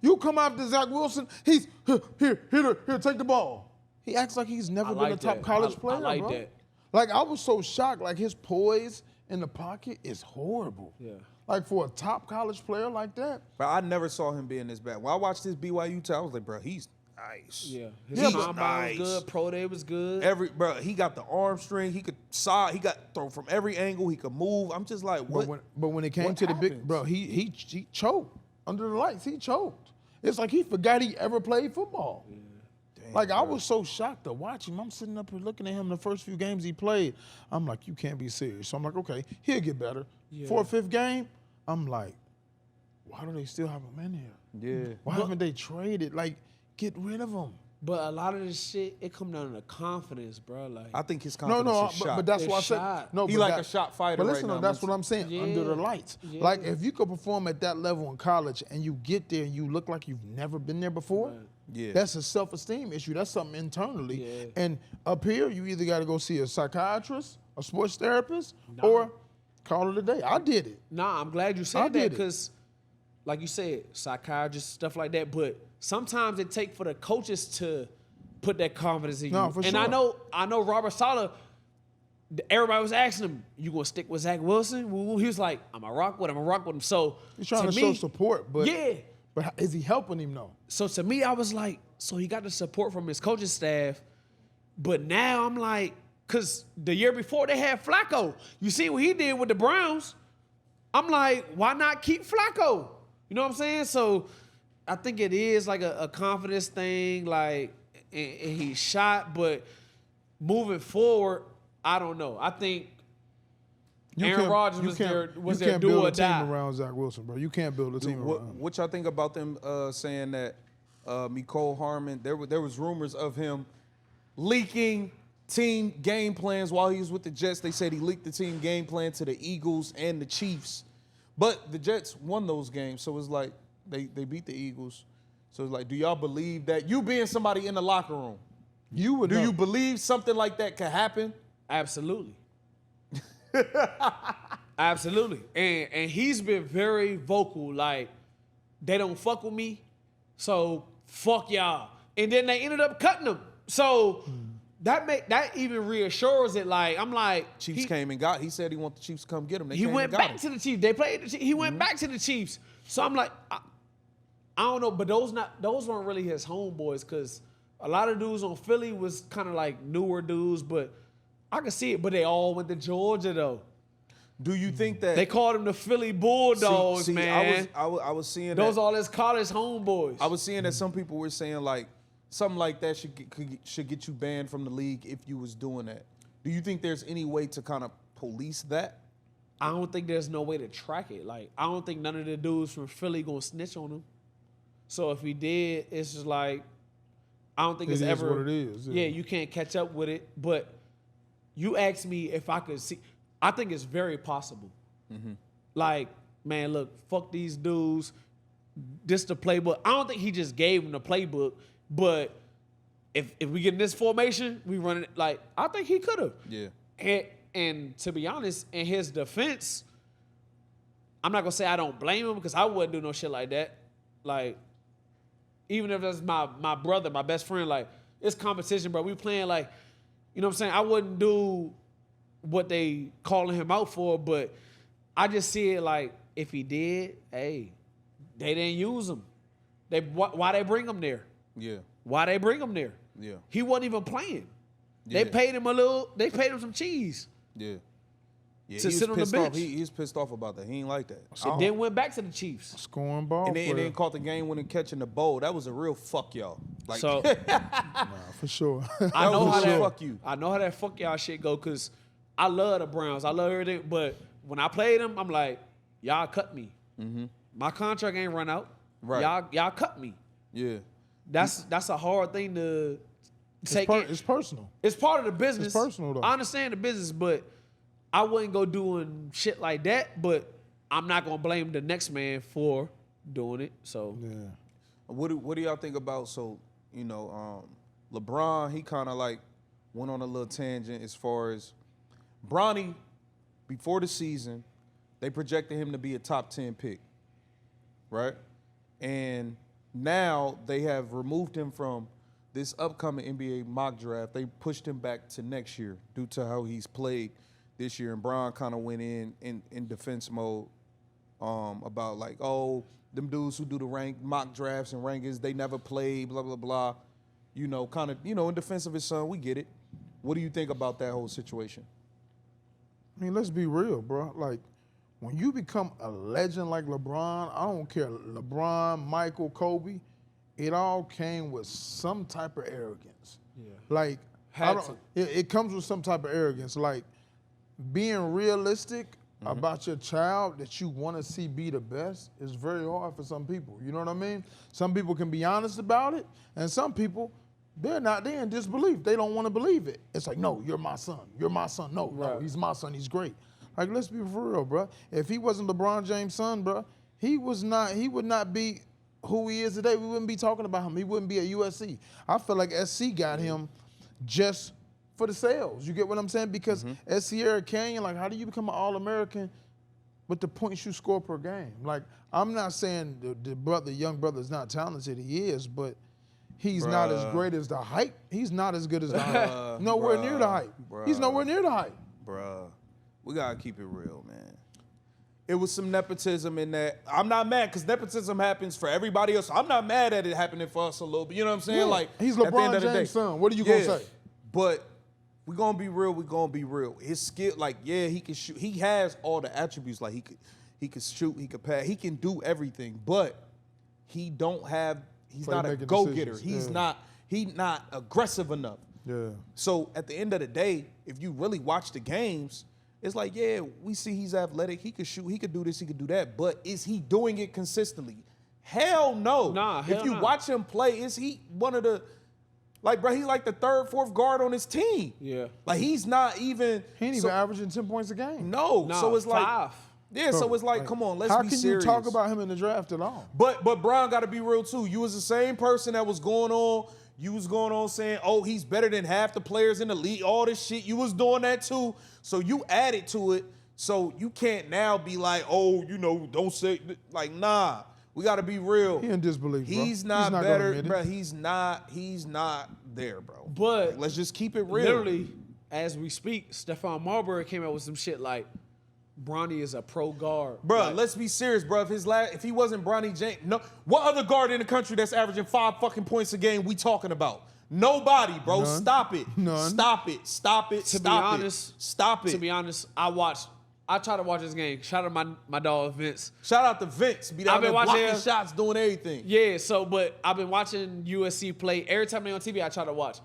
Speaker 3: You come after Zach Wilson, he's here, take the ball. He acts like he's never
Speaker 2: I
Speaker 3: been a
Speaker 2: like
Speaker 3: top
Speaker 2: that.
Speaker 3: college
Speaker 2: I
Speaker 3: player,
Speaker 2: like
Speaker 3: bro.
Speaker 2: that.
Speaker 3: Like I was so shocked. Like his poise in the pocket is horrible.
Speaker 2: Yeah.
Speaker 3: Like for a top college player like that.
Speaker 1: But I never saw him being this bad. When I watched this BYU team, I was like, bro, he's nice.
Speaker 2: Yeah. His
Speaker 3: Yeah, but-
Speaker 2: combine was good. Pro day was good.
Speaker 1: He got the arm strength. He could he got throw from every angle. He could move. I'm just like, what?
Speaker 3: But when it came
Speaker 1: what
Speaker 3: to the big,
Speaker 1: happens?
Speaker 3: bro, he choked under the lights. He choked. It's like he forgot he ever played football.
Speaker 1: Damn,
Speaker 3: Like I
Speaker 1: bro.
Speaker 3: was so shocked to watch him. I'm sitting up here looking at him the first few games he played. I'm like, you can't be serious. So I'm like, okay, he'll get better.
Speaker 2: Yeah.
Speaker 3: Fourth, fifth game, I'm like, why do they still have him in here?
Speaker 1: Yeah.
Speaker 3: Why haven't they traded? Like, get rid of him.
Speaker 2: But a lot of this shit, it come down to confidence, bro. Like
Speaker 1: I think his
Speaker 3: No,
Speaker 1: confidence is
Speaker 3: but,
Speaker 1: shot.
Speaker 3: but that's
Speaker 2: It's
Speaker 3: why I
Speaker 2: shot.
Speaker 3: said no.
Speaker 1: He
Speaker 3: but
Speaker 1: like
Speaker 3: that-
Speaker 1: a shot fighter
Speaker 3: But
Speaker 1: right
Speaker 3: listen,
Speaker 1: now.
Speaker 3: that's what I'm saying.
Speaker 2: Yeah.
Speaker 3: Under the lights,
Speaker 2: Yeah.
Speaker 3: like if you could perform at that level in college and you get there and you look like you've never been there before,
Speaker 2: Right.
Speaker 1: Yeah.
Speaker 3: that's a self-esteem issue. That's something internally.
Speaker 2: Yeah.
Speaker 3: And up here, you either got to go see a psychiatrist, a sports therapist, or call it a day. I did it.
Speaker 2: Nah, I'm glad you
Speaker 3: I
Speaker 2: said that
Speaker 3: did it.
Speaker 2: because, like you said, psychiatrists, stuff like that. But sometimes it take for the coaches to put that confidence in
Speaker 3: No,
Speaker 2: you.
Speaker 3: for
Speaker 2: And
Speaker 3: sure.
Speaker 2: I know Robert Saleh, everybody was asking him, you gonna stick with Zach Wilson? He was like, I'm gonna rock with him. So
Speaker 3: He's trying to
Speaker 2: me,
Speaker 3: show support, but
Speaker 2: yeah.
Speaker 3: But is he helping him though?
Speaker 2: So to me, I was like, so he got the support from his coaching staff, but now I'm like, cause the year before they had Flacco. You see what he did with the Browns? I'm like, why not keep Flacco? You know what I'm saying? So I think it is like a confidence thing, like, and he shot, but moving forward, I don't know. I think Aaron Rodgers was their
Speaker 3: you
Speaker 2: do
Speaker 3: can't build
Speaker 2: or
Speaker 3: a team
Speaker 2: die.
Speaker 3: around Zach Wilson, bro. You can't build a team around him.
Speaker 1: What y'all think about them saying that Mecole Hardman, there was rumors of him leaking team game plans while he was with the Jets. They said he leaked the team game plan to the Eagles and the Chiefs. But the Jets won those games, so it's like they beat the Eagles. So it's like, do y'all believe that you being somebody in the locker room,
Speaker 3: You would
Speaker 1: do
Speaker 3: know.
Speaker 1: you believe something like that could happen?
Speaker 2: Absolutely. Absolutely. And he's been very vocal, like, they don't fuck with me, so fuck y'all. And then they ended up cutting him. So that even reassures it. Like, I'm like,
Speaker 1: Chiefs came and got. He said he want the Chiefs to come get him. They
Speaker 2: he
Speaker 1: came
Speaker 2: went
Speaker 1: and got
Speaker 2: back
Speaker 1: him.
Speaker 2: to the Chiefs. They played the Chiefs. He went back to the Chiefs. So I'm like, I don't know, but those weren't really his homeboys, because a lot of dudes on Philly was kind of like newer dudes, but I could see it. But they all went to Georgia though.
Speaker 1: Do you think that
Speaker 2: They called him the Philly Bulldogs,
Speaker 1: See,
Speaker 2: man.
Speaker 1: I was seeing
Speaker 2: Those
Speaker 1: that.
Speaker 2: all his college homeboys.
Speaker 1: I was seeing that some people were saying like something like that should get you banned from the league if you was doing that. Do you think there's any way to kind of police that?
Speaker 2: I don't think there's no way to track it. Like, I don't think none of the dudes from Philly gonna snitch on him. So if he did, it's just like, I don't think it's ever
Speaker 3: what it is.
Speaker 2: Yeah, you can't catch up with it. But you asked me if I could see. I think it's very possible. Like, man, look, fuck these dudes. This the playbook. I don't think he just gave him the playbook, but if we get in this formation, we run it. Like, I think he could have.
Speaker 1: Yeah.
Speaker 2: And to be honest, in his defense, I'm not gonna say I don't blame him because I wouldn't do no shit like that. Like, even if that's my brother, my best friend, like, it's competition, bro. We playing like, you know what I'm saying? I wouldn't do what they calling him out for, but I just see it like, if he did, hey, they didn't use him. Why they bring him there?
Speaker 1: Yeah.
Speaker 2: Why they bring him there?
Speaker 1: Yeah.
Speaker 2: He wasn't even playing.
Speaker 1: Yeah.
Speaker 2: They paid him some cheese.
Speaker 1: Yeah. Yeah,
Speaker 2: To
Speaker 1: he
Speaker 2: sit
Speaker 1: was
Speaker 2: on the
Speaker 1: pissed off.
Speaker 2: bench.
Speaker 1: He was pissed off about that. He ain't like that.
Speaker 2: And then went back to the Chiefs.
Speaker 3: Scoring ball.
Speaker 1: And then
Speaker 3: player.
Speaker 1: caught the game winning catch in the bowl. That was a real fuck y'all. Like,
Speaker 2: So
Speaker 3: Nah, for sure.
Speaker 2: I know
Speaker 1: was
Speaker 2: how
Speaker 1: a
Speaker 2: that
Speaker 1: fuck you.
Speaker 2: I know how that fuck y'all shit go because I love the Browns. I love everything. But when I played them, I'm like, y'all cut me. My contract ain't run out.
Speaker 1: Right.
Speaker 2: Y'all cut me.
Speaker 1: yeah.
Speaker 2: That's a hard thing to take in.
Speaker 3: It's personal.
Speaker 2: It's part of the business.
Speaker 3: It's personal, though.
Speaker 2: I understand the business, but I wouldn't go doing shit like that. But I'm not gonna blame the next man for doing it. So
Speaker 3: Yeah.
Speaker 1: What do y'all think about, so, you know, LeBron, he kind of like went on a little tangent as far as Bronny, before the season, they projected him to be a top 10 pick, right? And now they have removed him from this upcoming NBA mock draft. They pushed him back to next year due to how he's played this year. And Bron kind of went in defense mode about like, oh, them dudes who do the mock drafts and rankings, they never played, blah, blah, blah. You know, kind of, you know, in defense of his son, we get it. What do you think about that whole situation?
Speaker 3: I mean, let's be real, bro. Like, when you become a legend like LeBron, I don't care, LeBron, Michael, Kobe, it all came with some type of arrogance.
Speaker 2: Yeah.
Speaker 3: Like, it comes with some type of arrogance. Like, being realistic about your child that you want to see be the best is very hard for some people. You know what I mean? Some people can be honest about it, and some people, they're in disbelief. They don't want to believe it. It's like, no, you're my son. You're my son. No, no, he's my son. He's great. Like, let's be for real, bro. If he wasn't LeBron James' son, bro, he would not be who he is today. We wouldn't be talking about him. He wouldn't be at USC. I feel like SC got him just for the sales. You get what I'm saying? Because at Sierra Canyon, like, how do you become an All-American with the points you score per game? Like, I'm not saying the young brother's not talented. He is, but he's not as great as the hype. He's not as good as the hype. Nowhere near the hype. He's nowhere near the hype.
Speaker 1: Bruh, we got to keep it real, man. It was some nepotism in that. I'm not mad because nepotism happens for everybody else. I'm not mad at it happening for us a little bit. You know what I'm saying?
Speaker 3: Yeah.
Speaker 1: Like,
Speaker 3: he's
Speaker 1: at the end
Speaker 3: LeBron
Speaker 1: of the day.
Speaker 3: James' son. What are you going to say?
Speaker 1: But we're going to be real. We're going to be real. His skill, like, yeah, he can shoot. He has all the attributes. Like, he could shoot. He could pass. He can do everything. But he's not a go-getter. He's not aggressive enough.
Speaker 3: Yeah.
Speaker 1: So at the end of the day, if you really watch the games, it's like, yeah, we see he's athletic. He could shoot. He could do this. He could do that. But is he doing it consistently? Hell no. If you watch him play, is he one of the, like, bro, he's like the third, fourth guard on his team.
Speaker 2: Yeah.
Speaker 1: Like, he's not even.
Speaker 3: He ain't even averaging 10 points a game.
Speaker 1: No. So it's like.
Speaker 2: 5.
Speaker 1: Yeah, so it's like, come on, let's be serious.
Speaker 3: How can you talk about him in the draft at all?
Speaker 1: But Brian got to be real too. You was the same person that was going on. You was going on saying, oh, he's better than half the players in the league, all this shit. You was doing that too. So you added to it. So you can't now be like, oh, you know, don't say, like, nah. We got to be real.
Speaker 3: He in disbelief, bro.
Speaker 1: He's not better, bro. He's not there, bro.
Speaker 2: But
Speaker 1: like, let's just keep it real.
Speaker 2: Literally, as we speak, Stephon Marbury came out with some shit like, Bronny is a pro guard.
Speaker 1: Bro,
Speaker 2: like,
Speaker 1: let's be serious, bro. If he wasn't Bronny James, no, what other guard in the country that's averaging 5 fucking points a game we talking about? Nobody, bro.
Speaker 3: None.
Speaker 1: Stop it.
Speaker 3: None.
Speaker 1: Stop it. Stop it.
Speaker 2: To be honest,
Speaker 1: stop it.
Speaker 2: To be honest, I try to watch this game. Shout out my dog Vince.
Speaker 1: Shout out to Vince. Be down there blocking shots, doing everything.
Speaker 2: Yeah, but I've been watching USC play. Every time they on TV, I try to watch.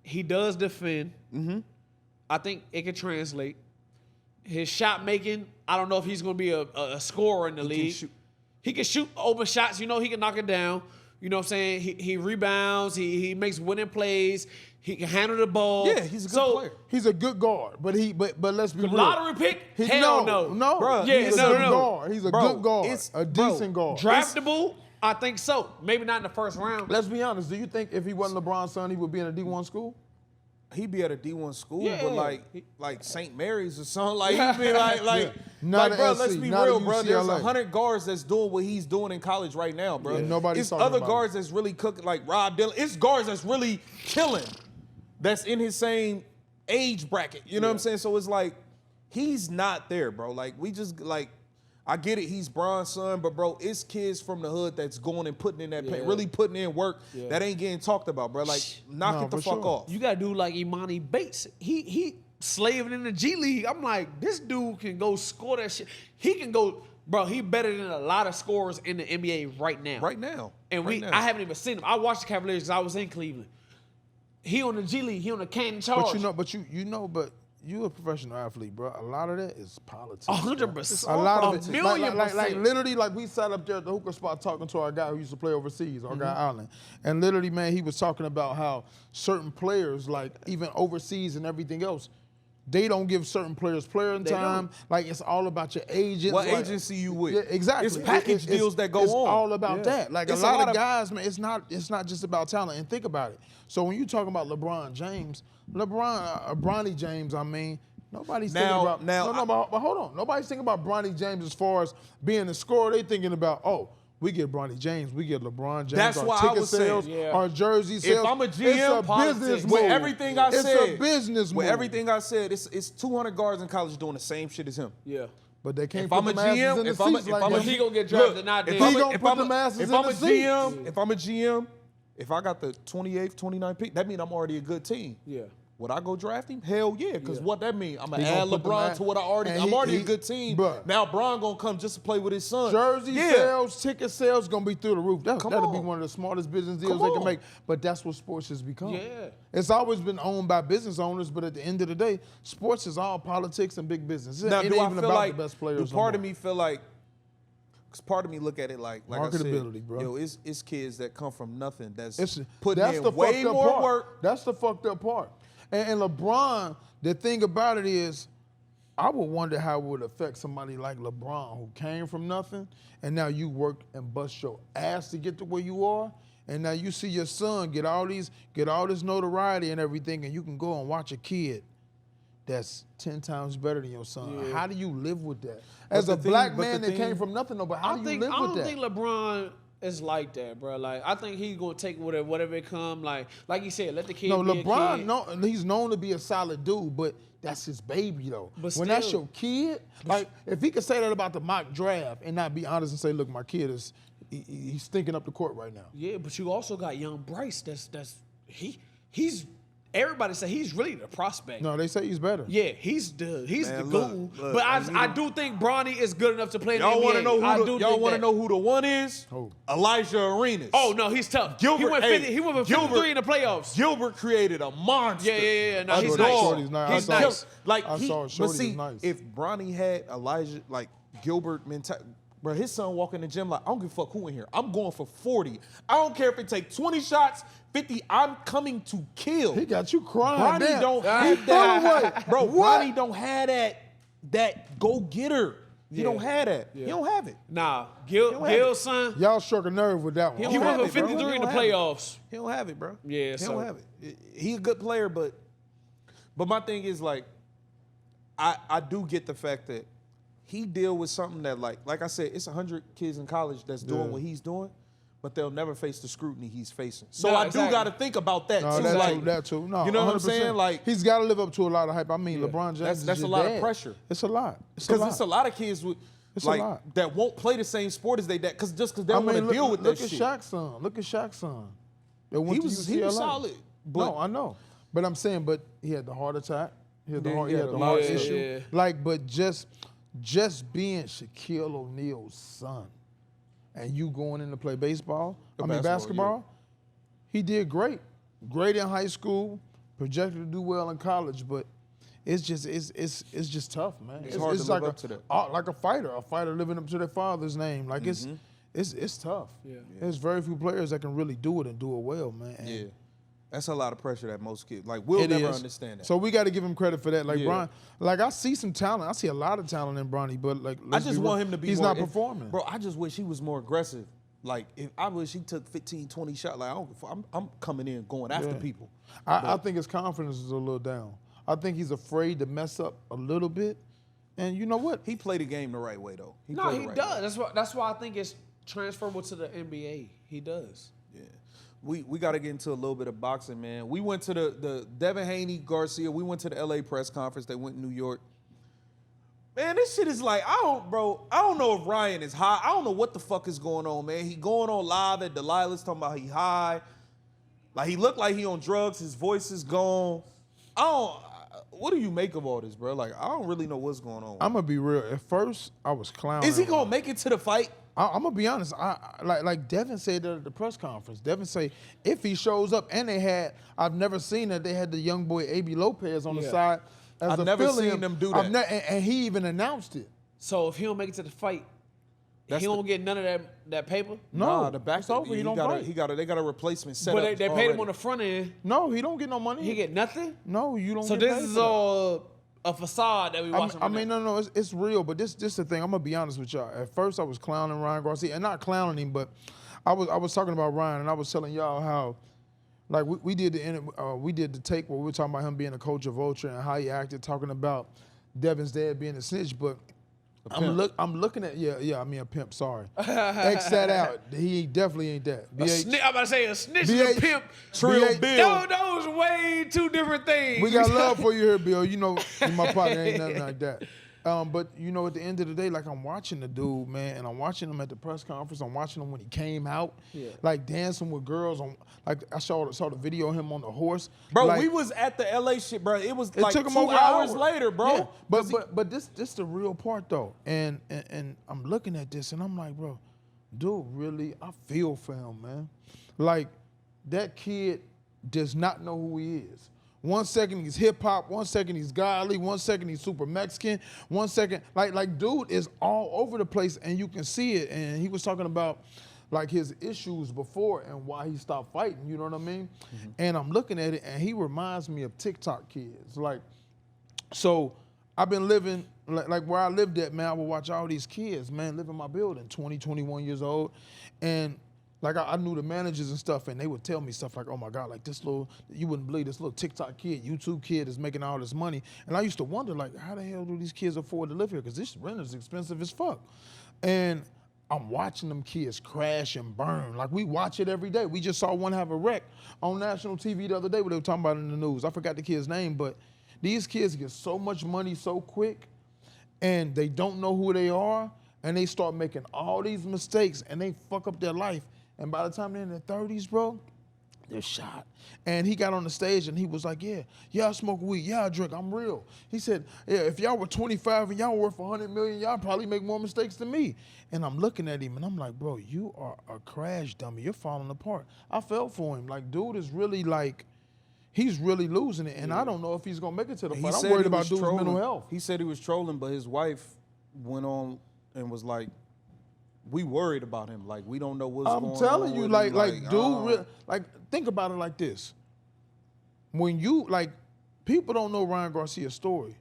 Speaker 2: He does defend. I think it can translate. His shot making, I don't know if he's going to be a scorer in the league. He can shoot open shots. You know, he can knock it down. You know what I'm saying? He rebounds. He makes winning plays. He can handle the ball.
Speaker 1: Yeah, he's a good player.
Speaker 3: He's a good guard, but let's be real.
Speaker 2: Lottery pick? Hell no.
Speaker 3: No,
Speaker 1: bro.
Speaker 2: Yeah,
Speaker 3: he's a good guard. He's a good guard. A decent guard.
Speaker 2: Draftable? I think so. Maybe not in the first round.
Speaker 3: Let's be honest. Do you think if he wasn't LeBron's son, he would be in a D1 school?
Speaker 1: He'd be at a D1 school,
Speaker 2: Yeah.
Speaker 1: but like St. Mary's or something. Like he'd be like,
Speaker 3: Not
Speaker 1: bro.
Speaker 3: SC,
Speaker 1: Let's be
Speaker 3: not
Speaker 1: real,
Speaker 3: at
Speaker 1: bro. There's
Speaker 3: UCLA.
Speaker 1: 100 guards that's doing what he's doing in college right now, bro.
Speaker 3: Yeah, nobody's
Speaker 1: It's
Speaker 3: talking
Speaker 1: other
Speaker 3: about
Speaker 1: guards that's really cooking, like Rob Dillon. It's guards that's really killing. That's in his same age bracket. You know what I'm saying? So it's like he's not there, bro. Like we just like. I get it, he's Bron's son, but bro, it's kids from the hood that's going and putting in that pain, really putting in work that ain't getting talked about, bro. Like, knock it the fuck off.
Speaker 2: You got to do like Imani Bates. He slaving in the G League. I'm like, this dude can go score that shit. He can go, bro, he better than a lot of scorers in the NBA right now.
Speaker 1: Right now.
Speaker 2: And
Speaker 1: right now.
Speaker 2: I haven't even seen him. I watched the Cavaliers because I was in Cleveland. He on the G League. He on the Canton Charge.
Speaker 3: But you a professional athlete, bro. A lot of that is politics.
Speaker 2: 100%.
Speaker 3: A lot of it.
Speaker 2: $1,000,000,000%.
Speaker 3: Like literally, like we sat up there at the hookah spot talking to our guy who used to play overseas, our guy Allen. And literally, man, he was talking about how certain players, like even overseas and everything else, they don't give certain players playing time. Like it's all about your agents.
Speaker 1: What
Speaker 3: like,
Speaker 1: agency you with?
Speaker 3: Yeah, exactly.
Speaker 1: It's package deals that go
Speaker 3: it's
Speaker 1: on.
Speaker 3: It's all about that. Like
Speaker 1: It's
Speaker 3: a lot of guys, man, it's not just about talent. And think about it. So when you talk about LeBron James, Bronny James, I mean, nobody's thinking about but hold on. Nobody's thinking about Bronny James as far as being a scorer. They thinking about, we get Bronny James, we get LeBron James.
Speaker 1: That's
Speaker 3: our
Speaker 1: why
Speaker 3: ticket
Speaker 1: I was
Speaker 3: sales,
Speaker 1: saying,
Speaker 3: our jersey sales.
Speaker 1: If I'm a GM,
Speaker 3: it's a business move.
Speaker 1: with everything I said,
Speaker 3: it's a business move.
Speaker 1: With everything I said, it's 200 guards in college doing the same shit as him.
Speaker 2: Yeah.
Speaker 3: But they can't
Speaker 1: If
Speaker 3: put
Speaker 1: I'm a
Speaker 3: the masses
Speaker 1: GM,
Speaker 3: in the
Speaker 1: if I'm
Speaker 3: seats
Speaker 1: a
Speaker 3: like him.
Speaker 2: He gonna get drafted, not
Speaker 3: If
Speaker 2: there.
Speaker 3: he gonna put the masses in the seats.
Speaker 1: If I'm a GM, if I got the 28th, 29th pick, that means I'm already a good team.
Speaker 2: Yeah.
Speaker 1: Would I go draft him? Hell yeah, because what that mean? I'm gonna
Speaker 3: He
Speaker 1: add
Speaker 3: gonna put the
Speaker 1: LeBron to what I'm already a good team.
Speaker 3: Bruh.
Speaker 1: Now Bron gonna come just to play with his son.
Speaker 3: Jersey sales, ticket sales gonna be through the roof. That'll be one of the smartest business deals they can make. But that's what sports has become.
Speaker 2: Yeah.
Speaker 3: It's always been owned by business owners, but at the end of the day, sports is all politics and big business.
Speaker 1: Now,
Speaker 3: It ain't
Speaker 1: do I
Speaker 3: even
Speaker 1: feel
Speaker 3: about
Speaker 1: like
Speaker 3: the best players.
Speaker 1: do part of me feel like, because part of me look at it like
Speaker 3: marketability,
Speaker 1: I said,
Speaker 3: bro.
Speaker 1: Yo, it's kids that come from nothing that's
Speaker 3: that's
Speaker 1: putting in
Speaker 3: the
Speaker 1: way
Speaker 3: fucked up
Speaker 1: more
Speaker 3: part.
Speaker 1: work.
Speaker 3: That's the fucked up part. And LeBron, the thing about it is, I would wonder how it would affect somebody like LeBron who came from nothing, and now you work and bust your ass to get to where you are, and now you see your son get all this notoriety and everything, and you can go and watch a kid that's 10 times better than your son. Yeah. How do you live with that? As a black man that came from nothing, but how do you live with that?
Speaker 2: I don't think LeBron is like that, bro. Like, I think he's gonna take whatever it come. Like you said, let the kid be
Speaker 3: LeBron,
Speaker 2: a kid.
Speaker 3: he's known to be a solid dude, but that's his baby though.
Speaker 2: But
Speaker 3: when that's your kid, like if he could say that about the mock draft and not be honest and say, look, my kid is he's stinking up the court right now.
Speaker 2: Yeah, but you also got young Bryce. He's everybody say he's really the prospect.
Speaker 3: No, they say he's better.
Speaker 2: Yeah, he's the goon.
Speaker 1: Look,
Speaker 2: but I do think Bronny is good enough to play in the
Speaker 1: Y'all
Speaker 2: NBA.
Speaker 1: want to know who the one is?
Speaker 3: Who?
Speaker 1: Elijah Arenas.
Speaker 2: Oh no, he's tough.
Speaker 1: Gilbert,
Speaker 2: he went for 53 in the playoffs.
Speaker 1: Gilbert created a monster.
Speaker 2: Yeah. No, he's
Speaker 3: saw
Speaker 2: nice.
Speaker 3: Shorty's nice.
Speaker 2: He's
Speaker 3: I saw
Speaker 2: nice.
Speaker 3: Shorty was nice.
Speaker 1: If Bronny had Elijah, like Gilbert mentality, bro, his son walk in the gym like, I don't give a fuck who in here. I'm going for 40. I don't care if it take 20 shots, 50. I'm coming to kill.
Speaker 3: He got you crying.
Speaker 1: Bronny don't have that. Bro, Bronny don't have that go-getter. He don't have that. He don't have it.
Speaker 2: Nah, Gil's son.
Speaker 3: Y'all struck a nerve with that one.
Speaker 2: He went for
Speaker 1: have it, bro.
Speaker 2: 53 in the playoffs.
Speaker 1: He don't have it, bro.
Speaker 2: Yeah,
Speaker 1: he
Speaker 2: so-
Speaker 1: don't have it. He a good player, but my thing is like, I do get the fact that he deal with something that like I said, it's 100 kids in college that's doing what he's doing, but they'll never face the scrutiny he's facing. So I do got to think about that
Speaker 3: No,
Speaker 1: too.
Speaker 3: that too. No,
Speaker 1: you know
Speaker 3: 100%.
Speaker 1: what I'm saying? Like
Speaker 3: he's got to live up to a lot of hype. I mean, LeBron James.
Speaker 1: that's
Speaker 3: is
Speaker 1: a
Speaker 3: your
Speaker 1: lot
Speaker 3: dad.
Speaker 1: of pressure.
Speaker 3: It's a lot.
Speaker 1: because it's a lot of kids with
Speaker 3: It's a lot.
Speaker 1: that won't play the same sport as they because they don't want to deal with that shit.
Speaker 3: Look at Shaq's son. Look at Shaq's son. That went
Speaker 1: He
Speaker 3: to
Speaker 1: was
Speaker 3: UCLA.
Speaker 1: solid. But
Speaker 3: No, I know. But I'm saying, but he had the heart attack. He had the
Speaker 1: Yeah,
Speaker 3: heart,
Speaker 1: he
Speaker 3: he
Speaker 1: had
Speaker 3: had the
Speaker 1: the
Speaker 3: heart
Speaker 1: heart
Speaker 3: issue.
Speaker 2: issue.
Speaker 3: Like, but just being Shaquille O'Neal's son and you going in to play basketball, he did great. Great in high school, projected to do well in college, but it's just tough, man.
Speaker 1: It's hard to live up to that.
Speaker 3: Like a fighter living up to their father's name. Like it's tough.
Speaker 2: Yeah.
Speaker 3: There's very few players that can really do it and do it well, man. And
Speaker 1: Yeah. That's a lot of pressure that most kids, like, we'll never understand that.
Speaker 3: So we got to give him credit for that. Like, Bron, like, I see some talent. I see a lot of talent in Bronny, but, like,
Speaker 1: I just want him to be
Speaker 3: he's
Speaker 1: more,
Speaker 3: not performing.
Speaker 1: Bro, I just wish he was more aggressive. Like, I wish he took 15, 20 shots. Like, I'm coming in, going after people.
Speaker 3: I think his confidence is a little down. I think he's afraid to mess up a little bit. And you know what?
Speaker 1: He played the game the right way, though.
Speaker 2: He does. That's why I think it's transferable to the NBA. He does.
Speaker 1: Yeah. We got to get into a little bit of boxing, man. We went to the Devin Haney, Garcia. We went to the LA press conference. They went to New York. Man, this shit is like, I don't know if Ryan is high. I don't know what the fuck is going on, man. He going on live at Delilah's talking about he high. Like, he looked like he on drugs. His voice is gone. What do you make of all this, bro? Like, I don't really know what's going on.
Speaker 3: I'm going to be real. At first, I was clowning.
Speaker 1: Is he going to make it to the fight?
Speaker 3: I'm gonna be honest. Like Devin said at the press conference. Devin say if he shows up, and I've never seen that they had the young boy AB Lopez on the side.
Speaker 1: I've never seen them do that.
Speaker 3: And he even announced it.
Speaker 2: So if he don't make it to the fight, he don't get none of that paper.
Speaker 3: No,
Speaker 1: the back's
Speaker 3: over. He don't fight.
Speaker 1: They got a replacement set
Speaker 2: but
Speaker 1: up.
Speaker 2: they paid him on the front end.
Speaker 3: No, he don't get no money.
Speaker 2: He get nothing.
Speaker 3: No, you don't.
Speaker 2: So
Speaker 3: get
Speaker 2: this is all a facade that we watching.
Speaker 3: No, it's real. But this the thing. I'm gonna be honest with y'all. At first, I was clowning Ryan Garcia, and not clowning him, but I was talking about Ryan, and I was telling y'all how, like, we did the take where we were talking about him being a coach of Vulture and how he acted, talking about Devin's dad being a snitch, but. I'm looking at a pimp. Sorry, X that out. He definitely ain't that.
Speaker 2: I'm about to say a snitch and a pimp.
Speaker 1: Trill Bill.
Speaker 2: Those way two different things.
Speaker 3: We got love for you here, Bill. You know, my partner ain't nothing like that. But you know, at the end of the day, like, I'm watching the dude, man, and I'm watching him at the press conference. I'm watching him when he came out, like, dancing with girls. Like, I saw the video of him on the horse.
Speaker 1: Bro,
Speaker 3: like,
Speaker 1: we was at the LA shit, bro. It was like
Speaker 3: took him
Speaker 1: 2
Speaker 3: over
Speaker 1: hours
Speaker 3: an hour.
Speaker 1: later, bro.
Speaker 3: Yeah. But this the real part, though. And I'm looking at this, and I'm like, bro, dude, really, I feel for him, man. Like, that kid does not know who he is. 1 second he's hip hop, 1 second he's godly, 1 second he's super Mexican, 1 second like dude is all over the place, and you can see it. And he was talking about, like, his issues before and why he stopped fighting. You know what I mean? Mm-hmm. And I'm looking at it, and he reminds me of TikTok kids. Like, so I've been living like where I lived at, man. I would watch all these kids, man, live in my building, 20, 21 years old, and. Like, I knew the managers and stuff, and they would tell me stuff like, oh, my God, like, you wouldn't believe this little TikTok kid, YouTube kid is making all this money. And I used to wonder, like, how the hell do these kids afford to live here? Because this rent is expensive as fuck. And I'm watching them kids crash and burn. Like, we watch it every day. We just saw one have a wreck on national TV the other day where they were talking about it in the news. I forgot the kid's name, but these kids get so much money so quick, and they don't know who they are, and they start making all these mistakes, and they fuck up their life. And by the time they're in their 30s, bro, they're shot. And he got on the stage and he was like, yeah, I smoke weed. Yeah, I drink. I'm real. He said, yeah, if y'all were 25 and y'all were worth 100 million, y'all probably make more mistakes than me. And I'm looking at him and I'm like, bro, you are a crash dummy. You're falling apart. I felt for him. Like, dude is really, like, he's really losing it. And I don't know if he's going to make it to the fight. I'm worried about dude's mental health.
Speaker 1: He said he was trolling, but his wife went on and was like, we worried about him. Like, we don't know what's going on. I'm telling you,
Speaker 3: like, think about it like this. When you, like, people don't know Ryan Garcia's story.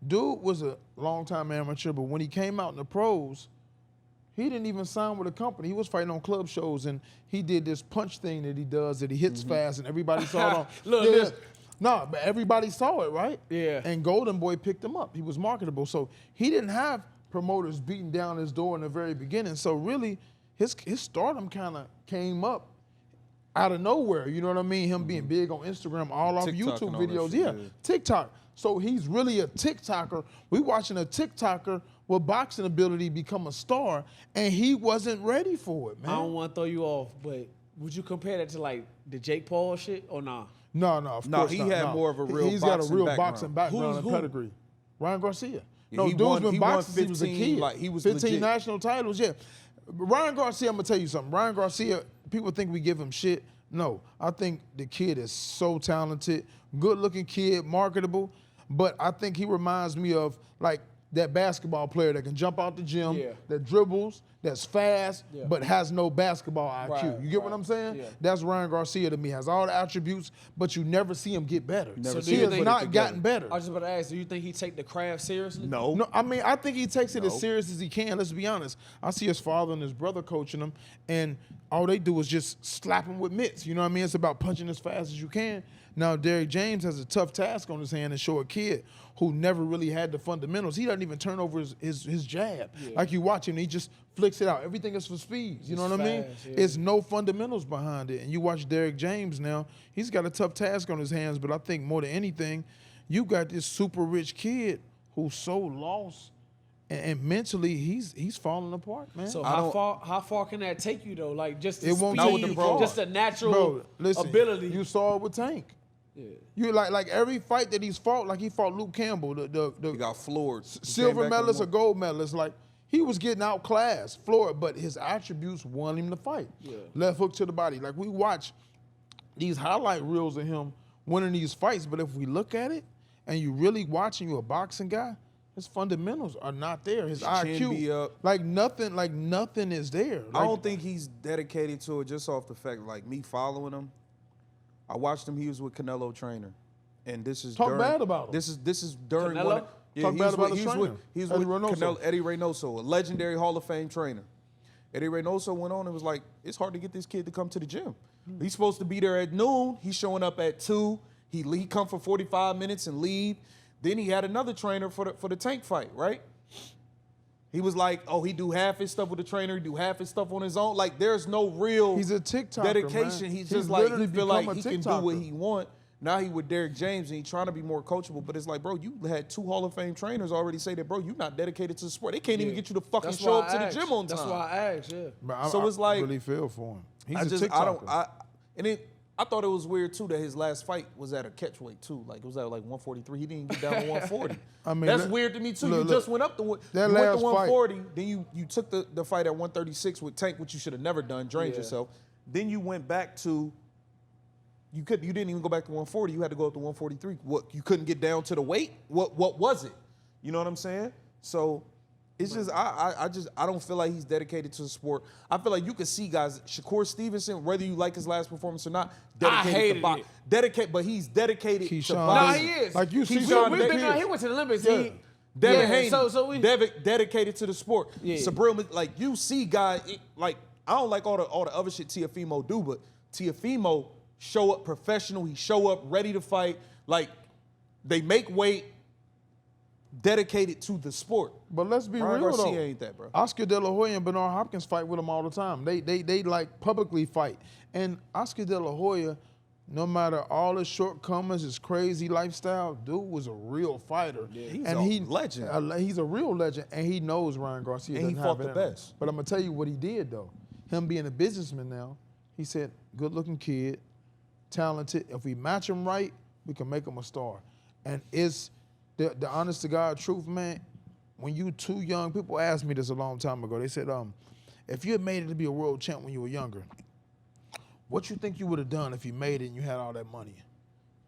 Speaker 3: Dude was a longtime amateur, but when he came out in the pros, he didn't even sign with a company. He was fighting on club shows, and he did this punch thing that he does that he hits fast, and everybody saw it on. No, but everybody saw it, right?
Speaker 2: Yeah.
Speaker 3: And Golden Boy picked him up. He was marketable. So he didn't have promoters beating down his door in the very beginning. So really, his stardom kind of came up out of nowhere. You know what I mean? Him being big on Instagram, all off
Speaker 1: TikTok
Speaker 3: YouTube
Speaker 1: and all
Speaker 3: videos.
Speaker 1: that shit,
Speaker 3: Yeah, TikTok. So he's really a TikToker. We watching a TikToker with boxing ability become a star, and he wasn't ready for it, man.
Speaker 2: I don't want to throw you off, but would you compare that to, like, the Jake Paul shit or nah?
Speaker 3: No, of course
Speaker 1: he
Speaker 3: not.
Speaker 1: had more of a real
Speaker 3: He's
Speaker 1: boxing
Speaker 3: got a real
Speaker 1: background.
Speaker 3: boxing background and pedigree. Ryan Garcia.
Speaker 1: Yeah,
Speaker 3: No,
Speaker 1: he
Speaker 3: dude's
Speaker 1: won-
Speaker 3: been
Speaker 1: he won
Speaker 3: boxing since he was a
Speaker 1: 15,
Speaker 3: kid.
Speaker 1: like, he was
Speaker 3: 15
Speaker 1: legit.
Speaker 3: national titles, yeah. Ryan Garcia, I'm going to tell you something. Ryan Garcia, people think we give him shit. No, I think the kid is so talented, good-looking kid, marketable. But I think he reminds me of like that basketball player that can jump out the gym, that dribbles, that's fast, but has no basketball IQ.
Speaker 2: Right,
Speaker 3: You get what I'm saying?
Speaker 2: Yeah.
Speaker 3: That's Ryan Garcia to me. Has all the attributes, but you never see him get better.
Speaker 1: Never
Speaker 3: He has not gotten better.
Speaker 2: I was just about to ask, do you think he take the craft seriously?
Speaker 3: No, I mean, I think he takes it as serious as he can. Let's be honest. I see his father and his brother coaching him, and all they do is just slap him with mitts. You know what I mean? It's about punching as fast as you can. Now, Derrick James has a tough task on his hand to show a kid who never really had the fundamentals. He doesn't even turn over his jab. Like you watch him, he just flicks it out. Everything is for speed. You know what I mean?
Speaker 2: Yeah.
Speaker 3: It's no fundamentals behind it. And you watch Derrick James now, he's got a tough task on his hands, but I think more than anything, you got this super rich kid who's so lost. And mentally, he's falling apart, man.
Speaker 2: So how far can that take you though? Like just the
Speaker 3: It won't
Speaker 2: speed,
Speaker 3: take you far.
Speaker 2: just a natural
Speaker 3: Bro, listen,
Speaker 2: ability.
Speaker 3: You saw it with Tank.
Speaker 2: Yeah.
Speaker 3: You like every fight that he's fought, like he fought Luke Campbell,
Speaker 1: He got floored.
Speaker 3: silver medalist or gold medalist, like he was getting outclassed, floored, but his attributes won him the fight.
Speaker 2: Yeah.
Speaker 3: Left hook to the body. Like we watch these highlight reels of him winning these fights, but if we look at it and you really watching you a boxing guy, his fundamentals are not there. His IQ,
Speaker 1: be up.
Speaker 3: like nothing is there.
Speaker 1: I don't think he's dedicated to it just off the fact, like me following him. I watched him. He was with Canelo trainer, and this is
Speaker 3: Talk bad about him.
Speaker 1: This is during
Speaker 2: Canelo?
Speaker 1: one.
Speaker 3: Talk
Speaker 1: he
Speaker 3: bad
Speaker 1: was
Speaker 3: about
Speaker 1: with,
Speaker 3: his
Speaker 1: he was
Speaker 3: trainer,
Speaker 1: with, he was
Speaker 3: Eddie
Speaker 1: with
Speaker 3: Reynoso.
Speaker 1: Eddie Reynoso, a legendary Hall of Fame trainer. Eddie Reynoso went on and was like, "It's hard to get this kid to come to the gym. He's supposed to be there at noon. He's showing up at 2. He come for 45 minutes and leave. Then he had another trainer for the Tank fight, right?" He was like, "Oh, he do half his stuff with the trainer, he do half his stuff on his own." Like, there's no real
Speaker 3: He's a TikToker,
Speaker 1: dedication.
Speaker 3: man.
Speaker 1: He's
Speaker 3: He's
Speaker 1: just like,
Speaker 3: literally
Speaker 1: he feel
Speaker 3: become
Speaker 1: like
Speaker 3: a
Speaker 1: he can do what
Speaker 3: TikToker.
Speaker 1: he want. Now he with Derrick James and he trying to be more coachable. But it's like, bro, you had 2 Hall of Fame trainers already say that, bro, you not dedicated to the sport. They can't even get you to fucking
Speaker 2: That's
Speaker 1: show
Speaker 2: why
Speaker 1: up to
Speaker 2: I
Speaker 1: the
Speaker 2: asked.
Speaker 1: gym on time.
Speaker 2: That's why I asked, yeah.
Speaker 3: But
Speaker 1: So it's like-
Speaker 3: I really feel for him. He's a TikToker.
Speaker 1: I thought it was weird too that his last fight was at a catchweight too. Like it was at like 143. He didn't get down to 140.
Speaker 3: I mean,
Speaker 1: that's
Speaker 3: that-
Speaker 1: weird to me too.
Speaker 3: look,
Speaker 1: You just went up to
Speaker 3: that
Speaker 1: you went
Speaker 3: last
Speaker 1: to 140. Then you took the fight at 136 with Tank, which you should have never done. Drained yourself. Then you went back to. You didn't even go back to 140. You had to go up to 143. What, you couldn't get down to the weight? What was it? You know what I'm saying? So it's just I don't feel like he's dedicated to the sport. I feel like you can see guys, Shakur Stevenson, whether you like his last performance or not, dedicated
Speaker 2: hated
Speaker 1: to box. But he's dedicated to
Speaker 3: Keyshawn
Speaker 1: boxing.
Speaker 2: No, he is.
Speaker 3: Like you see
Speaker 2: We've
Speaker 3: Sean
Speaker 2: been
Speaker 3: Davis.
Speaker 2: on. He went to the Olympics.
Speaker 3: Yeah.
Speaker 1: Devin Haney,
Speaker 2: we
Speaker 1: dedicated to the sport.
Speaker 2: Yeah.
Speaker 1: Sabril, like you see guys, like I don't like all the other shit Teofimo do, but Teofimo show up professional. He show up ready to fight. Like they make weight, dedicated to the sport.
Speaker 3: But let's be
Speaker 1: Ryan
Speaker 3: real
Speaker 1: Garcia
Speaker 3: though.
Speaker 1: ain't that, bro.
Speaker 3: Oscar De La Hoya and Bernard Hopkins fight with him all the time. They like publicly fight. And Oscar De La Hoya, no matter all his shortcomings, his crazy lifestyle, dude was a real fighter.
Speaker 1: Yeah, he's
Speaker 3: and
Speaker 1: a legend.
Speaker 3: He's a real legend, and he knows Ryan Garcia.
Speaker 1: And he
Speaker 3: doesn't
Speaker 1: fought
Speaker 3: have
Speaker 1: the
Speaker 3: it in him.
Speaker 1: best.
Speaker 3: But I'm gonna tell you what he did though. Him being a businessman now, he said, good-looking kid, talented. If we match him right, we can make him a star. And it's the honest to God truth, man. When you too young, people asked me this a long time ago. They said, if you had made it to be a world champ when you were younger, what you think you would have done if you made it and you had all that money?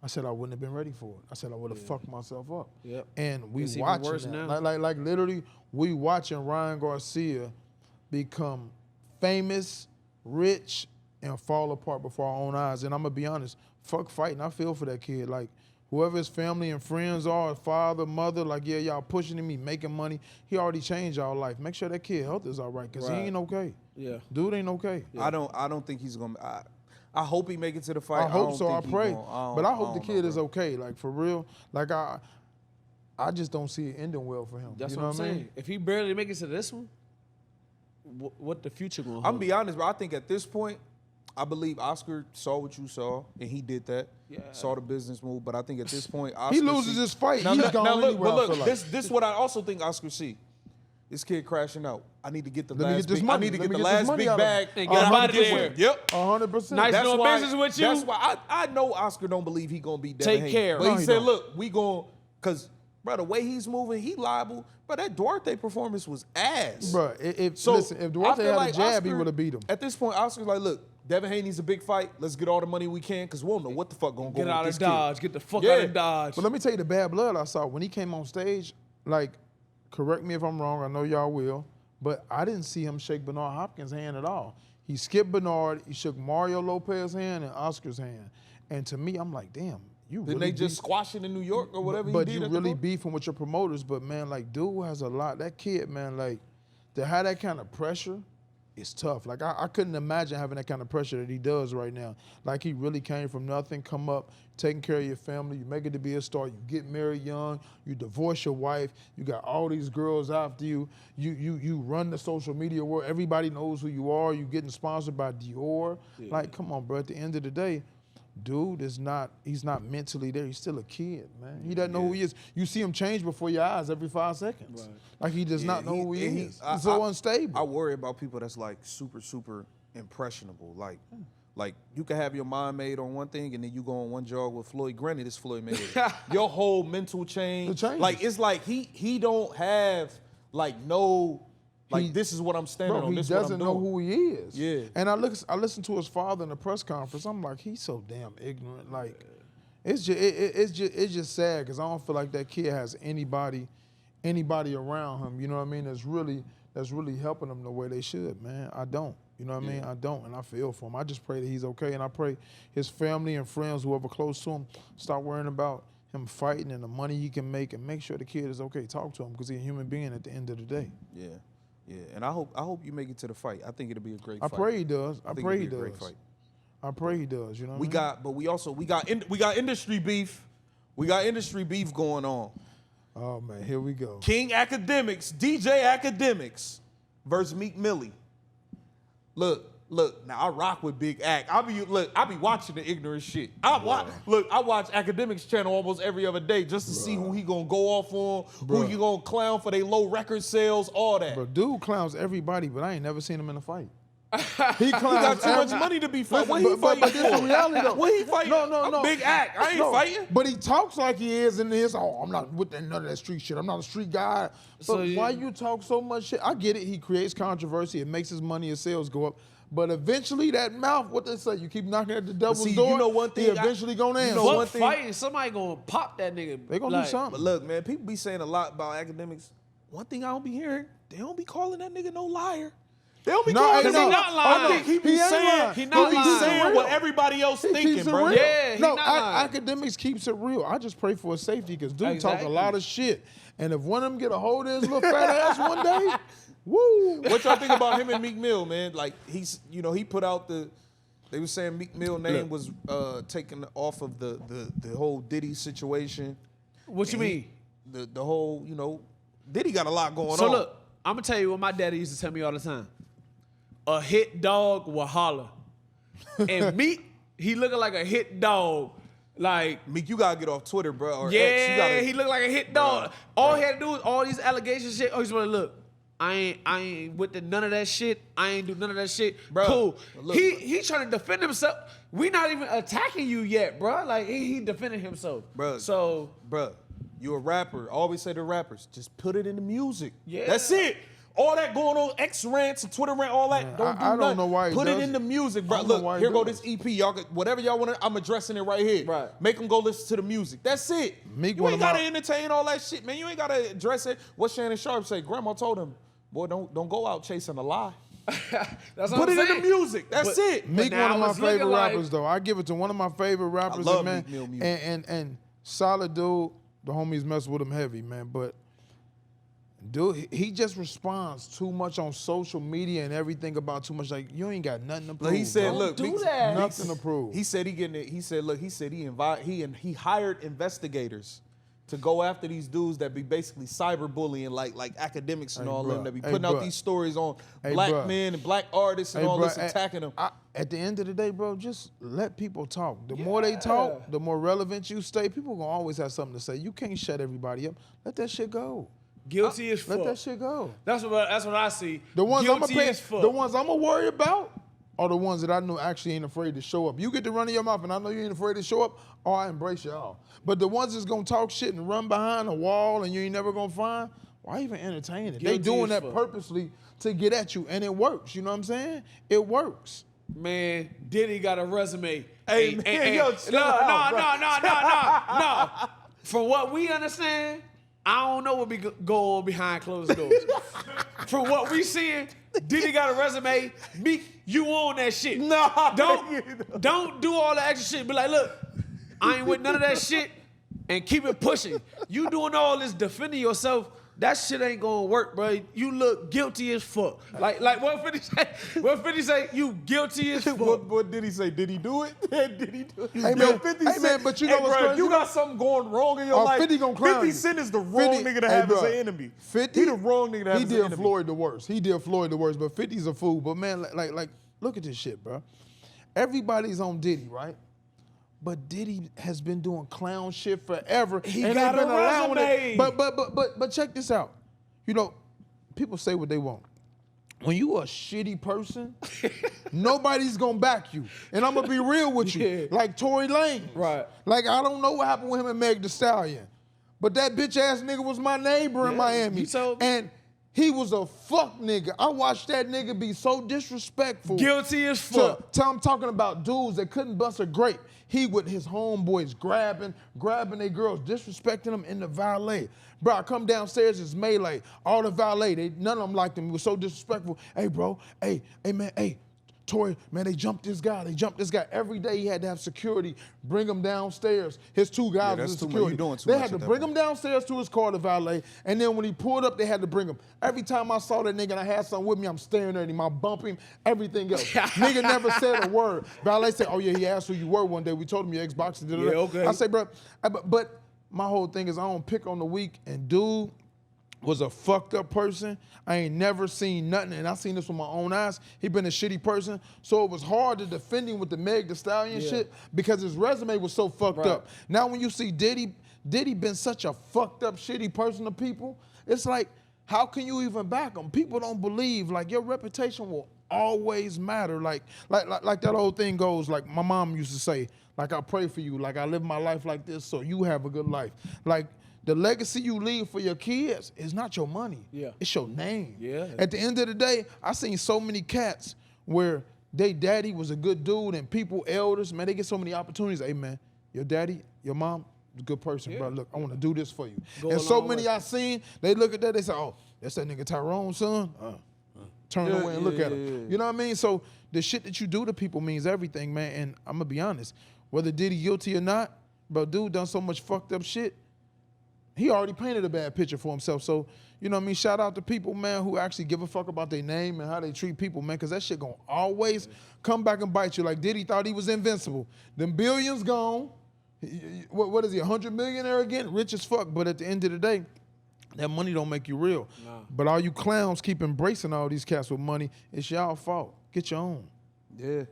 Speaker 3: I said I wouldn't have been ready for it. I said I would have fucked myself up.
Speaker 2: Yep.
Speaker 3: And we
Speaker 2: It's even
Speaker 3: watching
Speaker 2: worse
Speaker 3: that.
Speaker 2: now.
Speaker 3: Like literally, we watching Ryan Garcia become famous, rich, and fall apart before our own eyes. And I'm gonna be honest, fuck fighting. I feel for that kid. Like whoever his family and friends are, father, mother, like yeah, y'all pushing me, making money. He already changed y'all life. Make sure that kid health is all right, cause he
Speaker 2: Right.
Speaker 3: ain't okay.
Speaker 2: Yeah.
Speaker 3: Dude ain't okay.
Speaker 1: I don't think he's gonna. I hope he make it to the fight.
Speaker 3: I hope
Speaker 1: don't
Speaker 3: so. I
Speaker 1: think he
Speaker 3: pray.
Speaker 1: gonna-
Speaker 3: But I hope the
Speaker 1: don't
Speaker 3: kid
Speaker 1: know,
Speaker 3: is
Speaker 1: bro.
Speaker 3: okay. Like for real. Like I just don't see it ending well for him.
Speaker 2: That's
Speaker 3: you
Speaker 2: what
Speaker 3: know
Speaker 2: I'm
Speaker 3: what I
Speaker 2: saying.
Speaker 3: mean?
Speaker 2: If he barely make it to this one, what the future gonna hold?
Speaker 1: I'm gonna be honest, bro. I think at this point, I believe Oscar saw what you saw, and he did that.
Speaker 2: Yeah.
Speaker 1: Saw the business move, but I think at this point, Oscar
Speaker 3: He loses his fight.
Speaker 1: Now,
Speaker 3: He's
Speaker 1: now,
Speaker 3: gone
Speaker 1: now look,
Speaker 3: anywhere,
Speaker 1: but
Speaker 3: I feel
Speaker 1: look,
Speaker 3: like.
Speaker 1: this is what I also think Oscar see. This kid crashing out. I need to get the
Speaker 3: Let me
Speaker 1: last
Speaker 3: get this
Speaker 1: big.
Speaker 3: money.
Speaker 1: I need to
Speaker 3: Let
Speaker 1: get
Speaker 3: me
Speaker 1: the
Speaker 3: get this
Speaker 1: last
Speaker 3: money
Speaker 1: big
Speaker 3: out of
Speaker 1: bag.
Speaker 3: it.
Speaker 2: And get him out of there.
Speaker 1: Yep.
Speaker 3: 100%.
Speaker 2: Nice
Speaker 1: That's
Speaker 2: doing
Speaker 1: why,
Speaker 2: business with you.
Speaker 1: That's why I know Oscar don't believe he gonna be Devin
Speaker 2: Take
Speaker 1: Haney.
Speaker 2: care.
Speaker 1: But
Speaker 3: No,
Speaker 1: he
Speaker 3: he
Speaker 1: said,
Speaker 3: don't.
Speaker 1: look, we going cause bro, the way he's moving, he liable. But that Duarte performance was ass.
Speaker 3: Bro, if
Speaker 1: So
Speaker 3: listen, if
Speaker 1: I
Speaker 3: Duarte
Speaker 1: feel
Speaker 3: had
Speaker 1: like
Speaker 3: a jab, he
Speaker 1: Oscar-
Speaker 3: would have beat him.
Speaker 1: At this point, Oscar's like, look, Devin Haney's a big fight. Let's get all the money we can because we don't know what the fuck going to go
Speaker 2: Get
Speaker 1: on
Speaker 2: out
Speaker 1: with
Speaker 2: of
Speaker 1: this
Speaker 2: Dodge.
Speaker 1: kid.
Speaker 2: Get the fuck out of Dodge.
Speaker 3: But let me tell you the bad blood I saw when he came on stage. Like, correct me if I'm wrong. I know y'all will. But I didn't see him shake Bernard Hopkins' hand at all. He skipped Bernard. He shook Mario Lopez's hand and Oscar's hand. And to me, I'm like, damn, you
Speaker 1: Didn't
Speaker 3: really
Speaker 1: they just squash it in New York or whatever
Speaker 3: But
Speaker 1: he did
Speaker 3: you
Speaker 1: at the
Speaker 3: really
Speaker 1: bar?
Speaker 3: beefing with your promoters. But, man, like, dude has a lot. That kid, man, like, to have that kind of pressure, it's tough. Like, I couldn't imagine having that kind of pressure that he does right now. Like, he really came from nothing, come up, taking care of your family. You make it to be a star. You get married young. You divorce your wife. You got all these girls after you. You run the social media world. Everybody knows who you are. You getting sponsored by Dior. Yeah. Like, come on, bro. At the end of the day, dude he's not mentally there. He's still a kid, man. He doesn't know who he is. You see him change before your eyes every 5 seconds. Right. Like he does not know who he is. He's so unstable.
Speaker 1: I worry about people that's like super, super impressionable. Like you can have your mind made on one thing and then you go on one jog with Floyd. Granted, it's Floyd Mayweather. Your whole mental change. Like it's like he don't have like no. Like this is what I'm standing on.
Speaker 3: He doesn't know who he is.
Speaker 1: Yeah.
Speaker 3: And I listened to his father in the press conference. I'm like, he's so damn ignorant. Like, it's just sad because I don't feel like that kid has anybody around him. You know what I mean? That's really helping him the way they should, man. I don't. You know what I mean? I don't, and I feel for him. I just pray that he's okay, and I pray his family and friends, whoever close to him, stop worrying about him fighting and the money he can make, and make sure the kid is okay. Talk to him because he's a human being at the end of the day.
Speaker 1: Yeah. Yeah, and I hope you make it to the fight. I think it'll be a great fight.
Speaker 3: I pray he does. I pray he does.
Speaker 1: Great fight.
Speaker 3: I pray he does. You know.
Speaker 1: We got industry beef. We got industry beef going on.
Speaker 3: Oh man, here we go.
Speaker 1: King Akademiks, DJ Akademiks versus Meek Mill. Look. Now I rock with Big Ak. I be watching the ignorant shit. I watch Akademiks channel almost every other day just to see who he gonna go off on, who he gonna clown for their low record sales, all that.
Speaker 3: Bro, dude clowns everybody, but I ain't never seen him in a fight.
Speaker 1: He got too much money to be fighting. What he fighting
Speaker 3: but this is reality though.
Speaker 1: What he fighting?
Speaker 3: No.
Speaker 1: Big Ak. I ain't fighting.
Speaker 3: But he talks like he is in this. Oh, I'm not with none of that street shit. I'm not a street guy. But why you talk so much shit? I get it. He creates controversy. It makes his money, his sales go up. But eventually, that mouth, what they say, you keep knocking at the devil's door.
Speaker 1: You know one thing,
Speaker 3: he eventually gonna answer.
Speaker 2: What fighting? Somebody gonna pop that nigga.
Speaker 3: They gonna do something.
Speaker 1: But look, man, people be saying a lot about Akademiks. One thing I don't be hearing, they don't be calling that nigga no liar. They don't be calling him
Speaker 2: he not lying.
Speaker 1: I think he be saying,
Speaker 2: he not lying.
Speaker 1: saying what everybody else thinking, bro.
Speaker 2: Yeah, he
Speaker 3: no,
Speaker 2: not lying.
Speaker 3: Akademiks keeps it real. I just pray for his safety because dude talk a lot of shit. And if one of them get a hold of his little fat ass one day, woo.
Speaker 1: What y'all think about him and Meek Mill, man? Like he put out they were saying Meek Mill name was taken off of the whole Diddy situation.
Speaker 2: What you mean?
Speaker 1: The whole, Diddy got a lot going on.
Speaker 2: So look, I'm gonna tell you what my daddy used to tell me all the time. A hit dog will holler. And Meek, he looking like a hit dog. Like
Speaker 1: Meek, you gotta get off Twitter, bro. Or
Speaker 2: yeah,
Speaker 1: X,
Speaker 2: he looked like a hit dog. All he had to do was all these allegations shit. Oh, he's like, look, I ain't with none of that shit. I ain't do none of that shit. Bro, cool. Look, he trying to defend himself. We not even attacking you yet, bro. Like he defending himself.
Speaker 1: Bro.
Speaker 2: So,
Speaker 1: bro, you a rapper. I always say to rappers, just put it in the music.
Speaker 2: Yeah.
Speaker 1: That's it. All that going on, X rants and Twitter rant, all that.
Speaker 3: Man,
Speaker 1: don't do
Speaker 3: I
Speaker 1: nothing.
Speaker 3: don't know why he
Speaker 1: Put
Speaker 3: does
Speaker 1: it in the music, bro.
Speaker 3: I don't know
Speaker 1: Look,
Speaker 3: why he
Speaker 1: here go
Speaker 3: does.
Speaker 1: this EP. Y'all, whatever y'all want. I'm addressing it right here.
Speaker 2: Right.
Speaker 1: Make them go listen to the music. That's it.
Speaker 3: Meek
Speaker 1: You
Speaker 3: one
Speaker 1: ain't
Speaker 3: of
Speaker 1: gotta
Speaker 3: my-
Speaker 1: entertain all that shit, man. You ain't gotta address it. What Shannon Sharp say? Grandma told him, boy, don't go out chasing a lie.
Speaker 2: that's what
Speaker 1: Put
Speaker 2: I'm
Speaker 1: it
Speaker 2: saying.
Speaker 1: in the music. That's it.
Speaker 3: Meek
Speaker 2: now
Speaker 3: one of
Speaker 2: it's
Speaker 3: my
Speaker 2: looking
Speaker 3: favorite
Speaker 2: like-
Speaker 3: rappers, though. I give it to one of my favorite rappers,
Speaker 1: love
Speaker 3: man.
Speaker 1: Meek Mill music.
Speaker 3: And solid dude. The homies mess with him heavy, man. But dude, he just responds too much on social media and everything about too much. Like you ain't got nothing to prove.
Speaker 1: Look, he said,
Speaker 3: bro.
Speaker 1: look,
Speaker 2: do
Speaker 1: Meek-
Speaker 2: that.
Speaker 3: Nothing to prove.
Speaker 1: He said he hired investigators to go after these dudes that be basically cyberbullying like Akademiks and
Speaker 3: Hey,
Speaker 1: all
Speaker 3: bruh.
Speaker 1: them that be
Speaker 3: Hey,
Speaker 1: putting out
Speaker 3: bruh.
Speaker 1: these stories on
Speaker 3: Hey,
Speaker 1: black
Speaker 3: bruh.
Speaker 1: men and black artists and
Speaker 3: Hey,
Speaker 1: all
Speaker 3: bro,
Speaker 1: this attacking them.
Speaker 3: At the end of the day, bro, just let people talk. The more they talk, the more relevant you stay. People gonna always have something to say. You can't shut everybody up. Let that shit go.
Speaker 2: Guilty as fuck.
Speaker 3: Let that shit go.
Speaker 2: That's what I see.
Speaker 3: The ones
Speaker 2: Guilty as fuck.
Speaker 3: the ones I'm gonna worry about are the ones that I know actually ain't afraid to show up. You get to run in your mouth and I know you ain't afraid to show up, oh, I embrace y'all. But the ones that's gonna talk shit and run behind a wall and you ain't never gonna find, why even entertain it? They
Speaker 2: Guilty
Speaker 3: doing
Speaker 2: as
Speaker 3: that
Speaker 2: fuck.
Speaker 3: purposely to get at you, and it works. You know what I'm saying? It works.
Speaker 2: Man, Diddy got a resume.
Speaker 1: Hey, man, yo, chill out,
Speaker 2: No. From what we understand, I don't know what be go on behind closed doors. From what we seeing, Diddy got a resume. Meek, you on that shit.
Speaker 1: Nah,
Speaker 2: Don't do all the extra shit. Be like, look, I ain't with none of that shit, and keep it pushing. You doing all this defending yourself. That shit ain't gonna work, bro. You look guilty as fuck. Like what 50 say? What 50 say? You guilty as fuck.
Speaker 1: What did he say? Did he do it? Did he do it?
Speaker 3: Hey,
Speaker 1: Yo,
Speaker 3: man,
Speaker 1: 50
Speaker 3: hey,
Speaker 1: Cent,
Speaker 3: man, but you know what's
Speaker 1: bro,
Speaker 3: crazy?
Speaker 1: you got something going wrong in your life.
Speaker 3: 50 gonna clown
Speaker 1: 50
Speaker 3: you.
Speaker 1: Cent is the wrong
Speaker 3: 50
Speaker 1: nigga to have as
Speaker 3: bro,
Speaker 1: an enemy.
Speaker 3: 50,
Speaker 1: he the wrong nigga to have as an enemy.
Speaker 3: He did Floyd the worst. But 50's a fool. But man, like, look at this shit, bro. Everybody's on Diddy, right? But Diddy has been doing clown shit forever.
Speaker 1: He
Speaker 3: and
Speaker 1: got
Speaker 3: they've been
Speaker 1: a
Speaker 3: allowing
Speaker 1: resume.
Speaker 3: it. But check this out. You know, people say what they want. When you a shitty person, nobody's gonna back you. And I'm gonna be real with you.
Speaker 2: Yeah.
Speaker 3: Like Tory Lanez.
Speaker 2: Right.
Speaker 3: Like, I don't know what happened with him and Meg Thee Stallion. But that bitch ass nigga was my neighbor in Miami.
Speaker 2: you told me.
Speaker 3: And he was a fuck nigga. I watched that nigga be so disrespectful.
Speaker 2: Guilty as fuck.
Speaker 3: I'm talking about dudes that couldn't bust a grape. He with his homeboys grabbing their girls, disrespecting them in the valet. Bro, I come downstairs, it's melee. All the valet, none of them liked him. He was so disrespectful. Hey, bro, hey, man, hey, Tory, man, they jumped this guy. Every day he had to have security, bring him downstairs. His two guys
Speaker 1: that's
Speaker 3: was
Speaker 1: too much.
Speaker 3: security.
Speaker 1: You doing too
Speaker 3: they
Speaker 1: much
Speaker 3: had to
Speaker 1: at that
Speaker 3: bring
Speaker 1: point.
Speaker 3: him downstairs to his car, the valet, and then when he pulled up, they had to bring him. Every time I saw that nigga and I had something with me, I'm staring at him, I bump him, everything else. Nigga never said a word. Valet said, oh yeah, he asked who you were one day. We told him your Xbox.
Speaker 2: Yeah, okay.
Speaker 3: I say, bro, but my whole thing is I don't pick on the weak, and dude was a fucked up person. I ain't never seen nothing, and I seen this with my own eyes. He been a shitty person, so it was hard to defend him with the Meg Thee Stallion shit because his resume was so fucked up. Now when you see Diddy been such a fucked up, shitty person to people, it's like, how can you even back him? People don't believe, like, your reputation will always matter. Like that old thing goes, like my mom used to say, like, I pray for you, like I live my life like this so you have a good life. Like, the legacy you leave for your kids is not your money.
Speaker 2: Yeah.
Speaker 3: It's your name.
Speaker 2: Yeah.
Speaker 3: At the end of the day, I seen so many cats where they daddy was a good dude and people, elders, man, they get so many opportunities. Hey, man, your daddy, your mom, is a good person, bro. Look, I want to do this for you.
Speaker 2: Go
Speaker 3: and
Speaker 2: a
Speaker 3: so
Speaker 2: long
Speaker 3: many
Speaker 2: way.
Speaker 3: I seen, they look at that, they say, oh, that's that nigga Tyrone's son? Turn away and look at him. You know what I mean? So the shit that you do to people means everything, man. And I'm going to be honest, whether Diddy guilty or not, bro, dude done so much fucked up shit. He already painted a bad picture for himself. So, you know what I mean? Shout out to people, man, who actually give a fuck about their name and how they treat people, man, because that shit gonna always come back and bite you. Like Diddy thought he was invincible. Them billions gone. What is he, 100 millionaire again? Rich as fuck. But at the end of the day, that money don't make you real.
Speaker 2: Nah.
Speaker 3: But all you clowns keep embracing all these cats with money. It's y'all fault. Get your own.
Speaker 1: Yeah.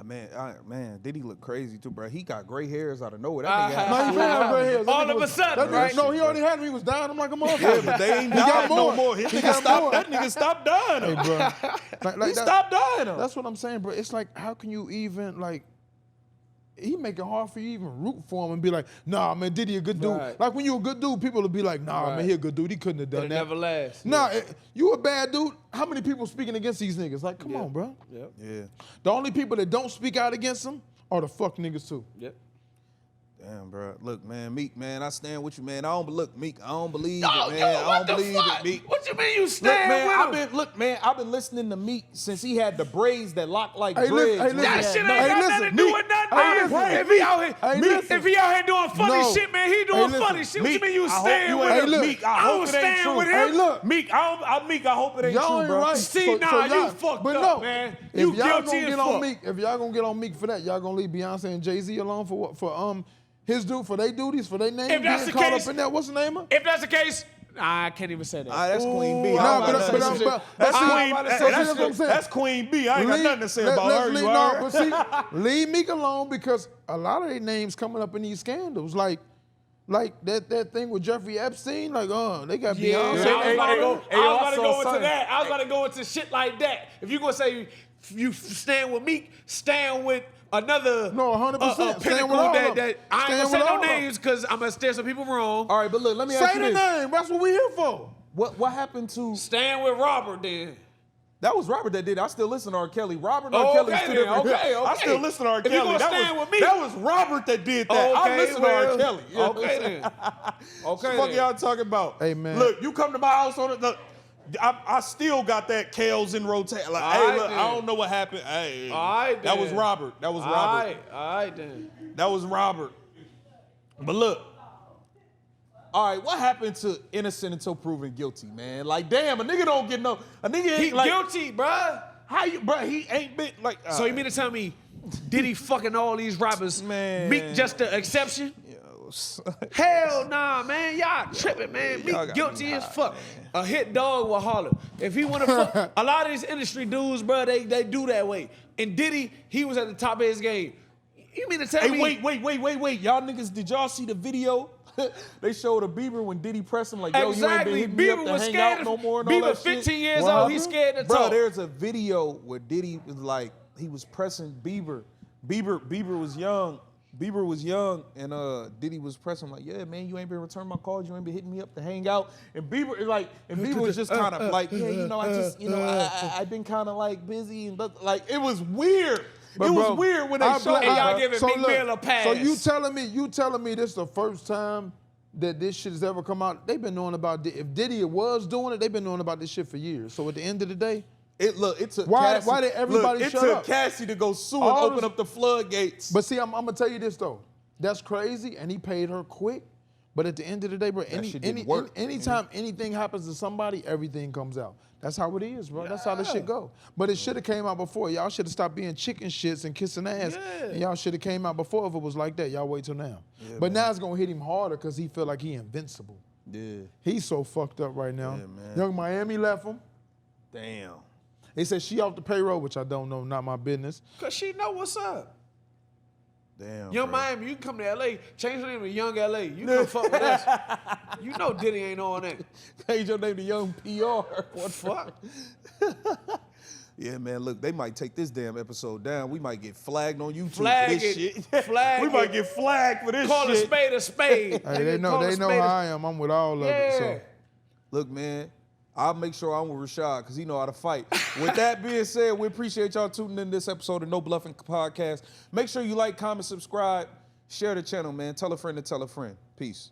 Speaker 1: Man, Diddy look crazy too, bro. He got gray hairs out of nowhere. That nigga
Speaker 3: No,
Speaker 1: had
Speaker 3: he had gray hairs. That
Speaker 2: All
Speaker 3: nigga
Speaker 2: of a sudden,
Speaker 3: that nigga-
Speaker 2: right?
Speaker 3: No, he already had him. He was dying. I'm like a motherfucker.
Speaker 1: Yeah, but they ain't
Speaker 3: He got
Speaker 1: dying no
Speaker 3: more.
Speaker 1: more.
Speaker 3: He got more.
Speaker 1: That nigga stopped dying.
Speaker 3: Hey, bro. Like
Speaker 1: He
Speaker 3: that-
Speaker 1: stopped dying. Him.
Speaker 3: That's what I'm saying, bro. It's like, how can you even, like, he make it hard for you to even root for him and be like, nah, man, Diddy a good dude.
Speaker 2: Right.
Speaker 3: Like, when you a good dude, people will be like, nah,
Speaker 2: Right.
Speaker 3: man, he a good dude. He couldn't have done
Speaker 2: It'll
Speaker 3: that.
Speaker 2: never last.
Speaker 3: Nah, you a bad dude. How many people speaking against these niggas? Like, come on, bro.
Speaker 2: Yep.
Speaker 1: Yeah.
Speaker 3: The only people that don't speak out against them are the fuck niggas, too.
Speaker 2: Yep.
Speaker 1: Damn, bro. Look, man, Meek, man, I stand with you, man. I don't look, Meek. I don't believe
Speaker 2: Oh,
Speaker 1: it, man.
Speaker 2: yo,
Speaker 1: I
Speaker 2: what
Speaker 1: don't
Speaker 2: the
Speaker 1: believe
Speaker 2: fuck?
Speaker 1: it, Meek.
Speaker 2: What you mean you
Speaker 1: Look,
Speaker 2: stand
Speaker 1: man,
Speaker 2: with him?
Speaker 1: I've been listening to Meek since he had the braids that lock like
Speaker 3: Hey,
Speaker 1: dreads.
Speaker 3: listen, hey,
Speaker 1: when he
Speaker 2: That
Speaker 1: had
Speaker 2: shit ain't
Speaker 1: no-
Speaker 3: Hey,
Speaker 2: got
Speaker 3: listen,
Speaker 2: nothing to do
Speaker 3: Meek.
Speaker 2: with nothing,
Speaker 3: Hey,
Speaker 2: man.
Speaker 3: listen.
Speaker 2: If he out here,
Speaker 3: Hey,
Speaker 2: Meek,
Speaker 3: listen.
Speaker 2: if he out here doing funny
Speaker 3: No.
Speaker 2: shit, man, he doing
Speaker 3: Hey, listen.
Speaker 2: funny shit. What you
Speaker 1: Meek,
Speaker 2: mean you
Speaker 1: I hope
Speaker 2: stand
Speaker 1: you
Speaker 2: with
Speaker 1: ain't-
Speaker 2: him?
Speaker 3: look.
Speaker 1: Meek, I
Speaker 2: I
Speaker 1: hope
Speaker 2: don't
Speaker 1: it ain't
Speaker 2: stand
Speaker 1: true.
Speaker 2: with him.
Speaker 3: Hey, look.
Speaker 1: Meek, I hope it ain't
Speaker 3: Y'all
Speaker 1: true,
Speaker 3: ain't
Speaker 1: bro.
Speaker 3: right.
Speaker 2: See, nah, you fucked
Speaker 3: but
Speaker 2: up,
Speaker 3: no,
Speaker 2: man.
Speaker 3: If
Speaker 2: You
Speaker 3: y'all
Speaker 2: guilty
Speaker 3: gonna
Speaker 2: as
Speaker 3: get on
Speaker 2: fuck.
Speaker 3: Meek, if y'all gonna get on Meek for that, y'all gonna leave Beyonce and Jay-Z alone for what? For his dude, for their duties, for their name
Speaker 2: If that's
Speaker 3: being
Speaker 2: the
Speaker 3: caught
Speaker 2: case-
Speaker 3: up in that. What's the name of?
Speaker 2: If that's the case, I can't even say that.
Speaker 1: That's Queen B.
Speaker 3: Nah,
Speaker 1: I'm
Speaker 3: but-
Speaker 1: about to say
Speaker 3: but-
Speaker 1: some
Speaker 3: but-
Speaker 1: shit.
Speaker 3: but-
Speaker 1: That's
Speaker 3: see,
Speaker 1: Queen.
Speaker 3: so see, that's what I'm saying.
Speaker 1: That's Queen B. I ain't got nothing to say about her.
Speaker 3: Leave,
Speaker 1: You
Speaker 3: no,
Speaker 1: heard?
Speaker 3: but see, leave Meek alone because a lot of their names coming up in these scandals, like that thing with Jeffrey Epstein, like they got
Speaker 2: Yeah,
Speaker 3: Beyonce.
Speaker 2: I was
Speaker 1: Hey,
Speaker 2: about to
Speaker 1: hey,
Speaker 2: go.
Speaker 1: hey,
Speaker 2: I
Speaker 1: yo,
Speaker 2: was
Speaker 1: I
Speaker 2: about to
Speaker 1: saw
Speaker 2: go into
Speaker 1: something.
Speaker 2: that. I was about to go into shit like that. If you gonna say you stand with Meek, stand with another.
Speaker 3: No, 100%. Stand
Speaker 2: pinnacle
Speaker 3: with all
Speaker 2: that
Speaker 3: of them.
Speaker 2: I ain't
Speaker 3: Stand
Speaker 2: gonna
Speaker 3: with
Speaker 2: say
Speaker 3: all
Speaker 2: no
Speaker 3: of them.
Speaker 2: names because I'm gonna steer some people wrong.
Speaker 1: All right, but look, let me ask
Speaker 3: Say
Speaker 1: you
Speaker 3: the
Speaker 1: this.
Speaker 3: name. That's what we here for.
Speaker 1: What happened to?
Speaker 2: Stand with Robert then.
Speaker 1: That was Robert that did it. I still listen to R. Kelly. Robert and R. Kelly's two different.
Speaker 2: Okay.
Speaker 1: I still listen to R.
Speaker 2: If you
Speaker 1: Kelly.
Speaker 2: gonna stand with me.
Speaker 1: That was Robert that did that. I listen to R. Kelly. You know
Speaker 2: Okay then.
Speaker 1: what the fuck y'all talking about?
Speaker 3: Hey, man.
Speaker 1: Look, you come to my house on it. I still got that Kales in rotation. Like, hey,
Speaker 2: right,
Speaker 1: look,
Speaker 2: then.
Speaker 1: I don't know what happened. Hey,
Speaker 2: All right,
Speaker 1: that was
Speaker 2: then.
Speaker 1: Robert. That was
Speaker 2: All
Speaker 1: Robert.
Speaker 2: right then.
Speaker 1: That was Robert. But look, all right, what happened to innocent until proven guilty, man? Like, damn, a nigga don't get no. A nigga ain't
Speaker 2: He
Speaker 1: like
Speaker 2: guilty, bruh.
Speaker 1: how you, bro? He ain't been like.
Speaker 2: So you mean to tell me, did he fucking all these rappers?
Speaker 1: Man.
Speaker 2: Meek just the exception?
Speaker 1: Yo,
Speaker 2: Hell nah, man. Y'all tripping, man.
Speaker 1: Y'all
Speaker 2: Meek
Speaker 1: got
Speaker 2: guilty
Speaker 1: me
Speaker 2: as
Speaker 1: hot,
Speaker 2: fuck.
Speaker 1: man.
Speaker 2: A hit dog will holler. If he wanna fuck, a lot of these industry dudes, bro, they do that way. And Diddy, he was at the top of his game. You mean to tell me?
Speaker 1: Hey, wait. Y'all niggas, did y'all see the video? They showed a Bieber when Diddy pressed him like, yo, you ain't been
Speaker 2: Exactly.
Speaker 1: hitting me up
Speaker 2: Bieber
Speaker 1: to
Speaker 2: was
Speaker 1: hang
Speaker 2: scared.
Speaker 1: out no more and all
Speaker 2: Bieber,
Speaker 1: that shit.
Speaker 2: 15 years
Speaker 3: What
Speaker 2: old, he's
Speaker 3: happened?
Speaker 2: scared to
Speaker 1: Bro,
Speaker 2: talk.
Speaker 1: there's a video where Diddy was like, he was pressing Bieber. Bieber was young. Bieber was young, and Diddy was pressing like, yeah, man, you ain't been returning my calls, you ain't been hitting me up to hang out. And Bieber was just kind of like, yeah, you know, I just, you know, I've been kind of like busy and like it was weird.
Speaker 3: But
Speaker 1: it was
Speaker 3: bro,
Speaker 1: weird when they
Speaker 3: I
Speaker 1: showed
Speaker 3: bla-
Speaker 2: And y'all
Speaker 1: it.
Speaker 2: giving Meek Mill a pass.
Speaker 3: So you telling me this is the first time that this shit has ever come out? They've been knowing about if Diddy was doing it, they've been knowing about this shit for years. So at the end of the day,
Speaker 1: It took
Speaker 3: Why-
Speaker 1: Cassie.
Speaker 3: why did everybody
Speaker 1: look,
Speaker 3: shut
Speaker 1: it took
Speaker 3: up?
Speaker 1: Cassie to go sue and
Speaker 3: All
Speaker 1: open
Speaker 3: this-
Speaker 1: up the floodgates.
Speaker 3: but see, I'm gonna tell you this though. That's crazy, and he paid her quick. But at the end of the day, bro,
Speaker 1: shit didn't work.
Speaker 3: anytime anything happens to somebody, everything comes out. That's how it is, bro. That's how this shit go. But it should have came out before. Y'all should have stopped being chicken shits and kissing ass.
Speaker 2: Yeah.
Speaker 3: And y'all should have came out before if it was like that. Y'all wait till now. But now it's gonna hit him harder because he feel like he invincible.
Speaker 1: Yeah,
Speaker 3: He's so fucked up right now.
Speaker 1: Yeah, man.
Speaker 3: Young Miami left him.
Speaker 1: damn.
Speaker 3: They said she off the payroll, which I don't know, not my business.
Speaker 2: Cause she know what's up.
Speaker 1: Damn.
Speaker 2: Young
Speaker 1: bro.
Speaker 2: Miami, you can come to LA, change your name to Young LA. You come fuck with us. You know Diddy ain't on that.
Speaker 1: Change your name to Young PR.
Speaker 2: What fuck?
Speaker 1: Yeah, man, look, they might take this damn episode down. We might get flagged on YouTube
Speaker 2: Flag
Speaker 1: for this
Speaker 2: it.
Speaker 1: shit.
Speaker 2: Flag
Speaker 1: we might
Speaker 2: it.
Speaker 1: get flagged for this
Speaker 2: Call a
Speaker 1: shit.
Speaker 2: spade a spade.
Speaker 3: Hey, they know
Speaker 2: Call a
Speaker 3: how
Speaker 2: spade a-
Speaker 3: I am. I'm with all of it.
Speaker 2: Yeah.
Speaker 3: So.
Speaker 1: Look, man, I'll make sure I'm with Rashad because he know how to fight. With that being said, we appreciate y'all tuning in this episode of No Bluffin Podcast. Make sure you like, comment, subscribe, share the channel, man. Tell a friend to tell a friend. Peace.